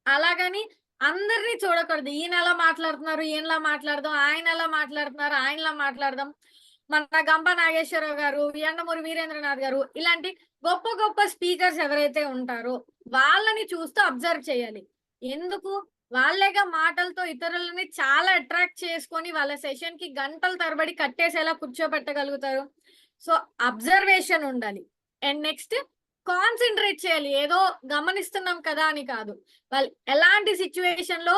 అలాగని అందరినీ చూడకూడదు. ఈయన ఎలా మాట్లాడుతున్నారు, ఈయనలా మాట్లాడదాం, ఆయన ఎలా మాట్లాడుతున్నారు, ఆయనలా మాట్లాడదాం. మన గంప నాగేశ్వరరావు గారు, యండమూరి వీరేంద్రనాథ్ గారు, ఇలాంటి గొప్ప గొప్ప స్పీకర్స్ ఎవరైతే ఉంటారో వాళ్ళని చూస్తూ అబ్జర్వ్ చేయాలి. ఎందుకు? వాళ్ళేగా మాటలతో ఇతరులని చాలా అట్రాక్ట్ చేసుకొని వాళ్ళ సెషన్ కి గంటల తరబడి కట్టేసేలా కూర్చోబెట్టగలుగుతారు. సో అబ్జర్వేషన్ ఉండాలి. అండ్ నెక్స్ట్ కాన్సన్ట్రేట్ చేయాలి. ఏదో గమనిస్తున్నాం కదా అని కాదు. వాళ్ళు ఎలాంటి సిచ్యువేషన్ లో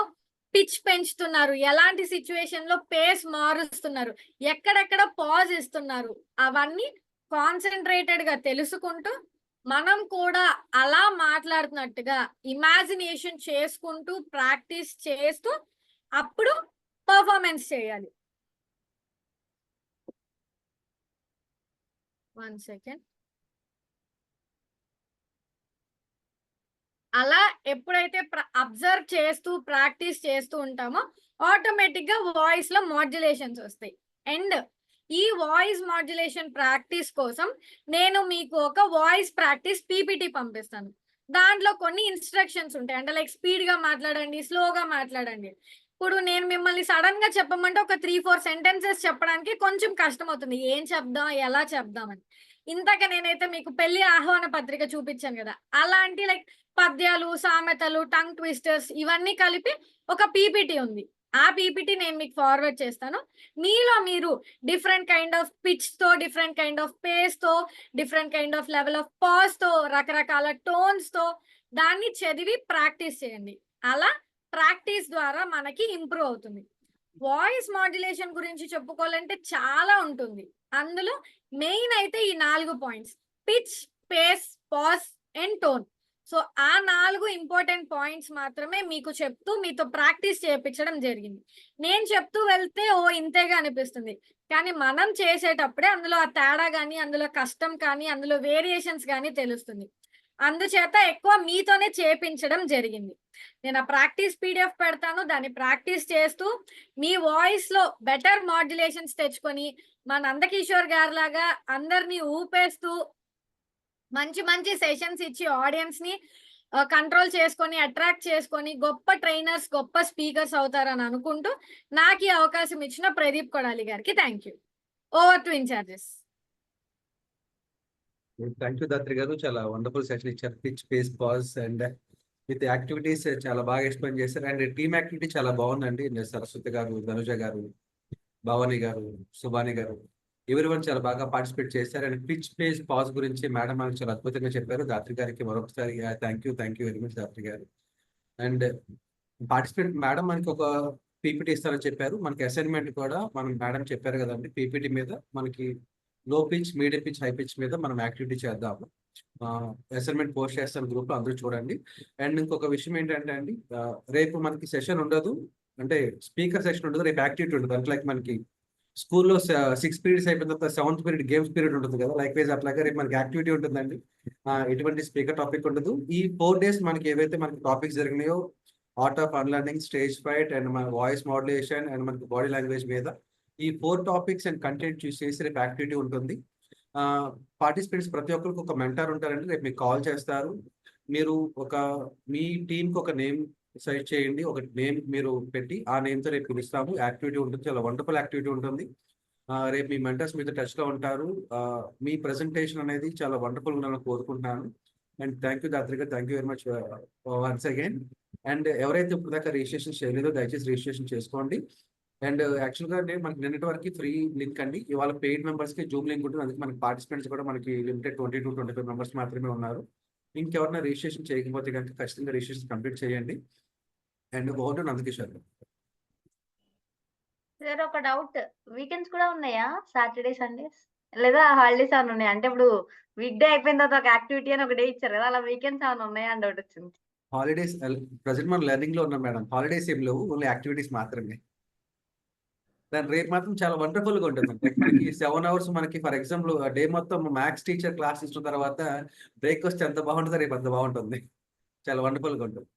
పిచ్ పెంచుతున్నారు, ఎలాంటి సిచ్యువేషన్ లో పేస్ మారుస్తున్నారు, ఎక్కడెక్కడ పాజ్ ఇస్తున్నారు, అవన్నీ కాన్సన్ట్రేటెడ్ గా తెలుసుకుంటూ మనం కూడా అలా మాట్లాడుతున్నట్టుగా ఇమాజినేషన్ చేసుకుంటూ ప్రాక్టీస్ చేస్తూ అప్పుడు పర్ఫార్మెన్స్ చేయాలి. 1 సెకండ్. అలా ఎప్పుడైతే అబ్జర్వ్ చేస్తూ ప్రాక్టీస్ చేస్తూ ఉంటామో ఆటోమేటిక్ గా వాయిస్ లో మాడ్యులేషన్స్ వస్తాయి. అండ్ ఈ వాయిస్ మాడ్యులేషన్ ప్రాక్టీస్ కోసం నేను మీకు ఒక వాయిస్ ప్రాక్టీస్ పీపీటీ పంపిస్తాను. దాంట్లో కొన్ని ఇన్స్ట్రక్షన్స్ ఉంటాయి. అంటే లైక్ స్పీడ్ గా మాట్లాడండి, స్లోగా మాట్లాడండి. ఇప్పుడు నేను మిమ్మల్ని సడన్ గా చెప్పమంటే ఒక 3-4 సెంటెన్సెస్ చెప్పడానికి కొంచెం కష్టం అవుతుంది. ఏం చెప్దాం, ఎలా చెప్దామని. ఇంతక నేనైతే మీకు పెళ్లి ఆహ్వాన పత్రిక చూపించాను కదా, అలాంటి లైక్ పద్యాలు, సామెతలు, టంగ్ ట్విస్టర్స్ ఇవన్నీ కలిపి ఒక పీపీటీ ఉంది. ఆ పీపీటీ నేను మీకు ఫార్వర్డ్ చేస్తాను. మీలో మీరు డిఫరెంట్ కైండ్ ఆఫ్ పిచ్ తో, డిఫరెంట్ కైండ్ ఆఫ్ పేస్ తో, different kind of level of pause తో, రకరకాల టోన్స్ తో దాన్ని చదివి ప్రాక్టీస్ చేయండి. అలా ప్రాక్టీస్ ద్వారా మనకి ఇంప్రూవ్ అవుతుంది. వాయిస్ మాడ్యులేషన్ గురించి చెప్పుకోవాలంటే చాలా ఉంటుంది. అందులో మెయిన్ అయితే ఈ 4 points: pitch, pace, pause and tone. So ఆ 4 ఇంపార్టెంట్ పాయింట్స్ మాత్రమే మీకు చెప్తూ మీతో ప్రాక్టీస్ చేయించడం జరిగింది. నేను చెప్తూ వెళ్తే ఓ ఇంతేగా అనిపిస్తుంది, కానీ మనం చేసేటప్పుడే అందులో ఆ తేడా కానీ, అందులో కష్టం కానీ, అందులో వేరియేషన్స్ కానీ తెలుస్తుంది. అందుచేత ఎక్కువ మీతోనే చేపించడం జరిగింది. నేను ఆ ప్రాక్టీస్ పీడిఎఫ్ పెడతాను. దాన్ని ప్రాక్టీస్ చేస్తూ మీ వాయిస్ లో బెటర్ మాడ్యులేషన్స్ తెచ్చుకొని మా నందకిషోర్ గారి లాగా అందరినీ ఊపేస్తూ మంచి మంచి సెషన్స్ ఇచ్చి ఆడియన్స్ ని కంట్రోల్ చేసుకొని అట్రాక్ట్ చేసుకొని గొప్ప ట్రైనర్స్, గొప్ప స్పీకర్స్ అవుతారని అనుకుంటూ నాకు ఈ అవకాశం ఇచ్చిన ప్రదీప్ కొడాలి గారికి thank you. Over to incharges. Thank you Dhatri garu, చాలా వండర్ఫుల్ సెషన్ ఇచ్చారు. Pitch, pace, pause and with activities చాలా బాగా ఎక్స్ప్లెయిన్ చేశారు. అండ్ టీమ్ యాక్టివిటీ చాలా బాగుందండి. సరస్వతి గారు, ధనుజ గారు, భవానీ గారు, సుభాని గారు, ఎవరివన్ చాలా బాగా పార్టిసిపేట్ చేశారు. అండ్ పిచ్, పేస్, పాజ్ గురించి మేడం మనకు చాలా అద్భుతంగా చెప్పారు. దాత్రి గారికి మరొకసారి thank you very much Dhatri garu. And participate madam మనకి ఒక పీపీటీ ఇస్తారని చెప్పారు. మనకి అసైన్మెంట్ కూడా మనం మేడం చెప్పారు కదండి, పీపీటీ మీద మనకి లో pitch, medium pitch, high pitch మీద మనం యాక్టివిటీ చేద్దాము. అసైన్మెంట్ పోస్ట్ చేస్తాను గ్రూప్ లో, అందరూ చూడండి. అండ్ ఇంకొక విషయం ఏంటంటే అండి, రేపు మనకి సెషన్ ఉండదు, అంటే స్పీకర్ సెషన్ ఉండదు, రేపు యాక్టివిటీ ఉంటుంది. అంటే లైక్ మనకి స్కూల్లో 6 పీరియడ్స్ అయిపోయిన తర్వాత 7th పీరియడ్ గేమ్స్ పీరియడ్ ఉంటుంది కదా, లైక్ వైజ్ అట్లాగే రేపు మనకి యాక్టివిటీ ఉంటుందండి. ఎటువంటి స్పీకర్ టాపిక్ ఉండదు. ఈ 4 days మనకి ఏవైతే మనకి టాపిక్స్ జరిగినాయో, art of unlearning, stage fight and మన వాయిస్ మాడ్యులేషన్ అండ్ మనకి బాడీ లాంగ్వేజ్ మీద ఈ 4 టాపిక్స్ అండ్ కంటెంట్ చూస్ చేసి రేపు యాక్టివిటీ ఉంటుంది. పార్టిసిపెంట్స్ ప్రతి ఒక్కరికి ఒక మెంటర్ ఉంటారండి. రేపు మీకు కాల్ చేస్తారు. మీరు మీ టీంకి ఒక నేమ్ సెలెక్ట్ చేయండి. ఒక నేమ్ మీరు పెట్టి ఆ నేమ్తో రేపు పిలుస్తాము. యాక్టివిటీ ఉంటుంది, చాలా వండర్ఫుల్ యాక్టివిటీ ఉంటుంది. రేపు మీ మెంటర్స్ మీతో టచ్లో ఉంటారు. మీ ప్రెజెంటేషన్ అనేది చాలా వండర్ఫుల్ ఉండాలని కోరుకుంటున్నాను. And thank you Dhatrika, thank you very much once again. And ఎవరైతే ఇప్పుడు దాకా రిజిస్ట్రేషన్ చేయలేదో దయచేసి రిజిస్ట్రేషన్ చేసుకోండి. అండ్ యాక్చువల్గా మనకి నిన్నటి వరకు ఫ్రీ లింక్ అండి. ఇవాళ పెయిడ్ మెంబర్స్కి జూమ్ లింక్ ఉంటుంది. అందుకే మనకి పార్టిసిపెంట్స్ కూడా మనకి లిమిటెడ్ 20 to 25 మెంబర్స్ మాత్రమే ఉన్నారు. ఇంకెవరైనా రిజిస్ట్రేషన్ చేయకపోతే కనుక ఖచ్చితంగా రిజిస్ట్రేషన్ కంప్లీట్ చేయండి. And over to Nandakishore. Sir ఒక డౌట్, వీకెండ్స్ కూడా ఉన్నాయా? సాటర్డే సండేస్ లేదా హాలిడేస్ ఏమైనా ఉన్నాయా? అంటే ఇప్పుడు వీక్ డే అయిపోయిన తర్వాత ఒక యాక్టివిటీ అని ఒక డే ఇచ్చారు కదా, అలా వీకెండ్స్ ఏమైనా ఉన్నాయా అని డౌట్ వచ్చింది. హాలిడేస్ ప్రజెంట్ మనం లెర్నింగ్ లో ఉన్నాం మేడం. హాలిడేస్ ఏం లేవు, ఓన్లీ యాక్టివిటీస్ మాత్రమే. దాని రేపు మాత్రం చాలా వండర్ఫుల్ గా ఉంటుంది. మనకి 7 hours మనకి ఫర్ ఎగ్జాంపుల్ డే మొత్తం మ్యాథ్స్ టీచర్ క్లాస్ ఇచ్చిన తర్వాత బ్రేక్ వస్తే ఎంత బాగుంటుందో రేపు అంత బాగుంటుంది. చాలా వండర్ఫుల్ గా ఉంటుంది.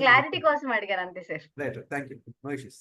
క్లారిటీ కోసం అడిగారు అంతే sir. Right, thank you. No issues.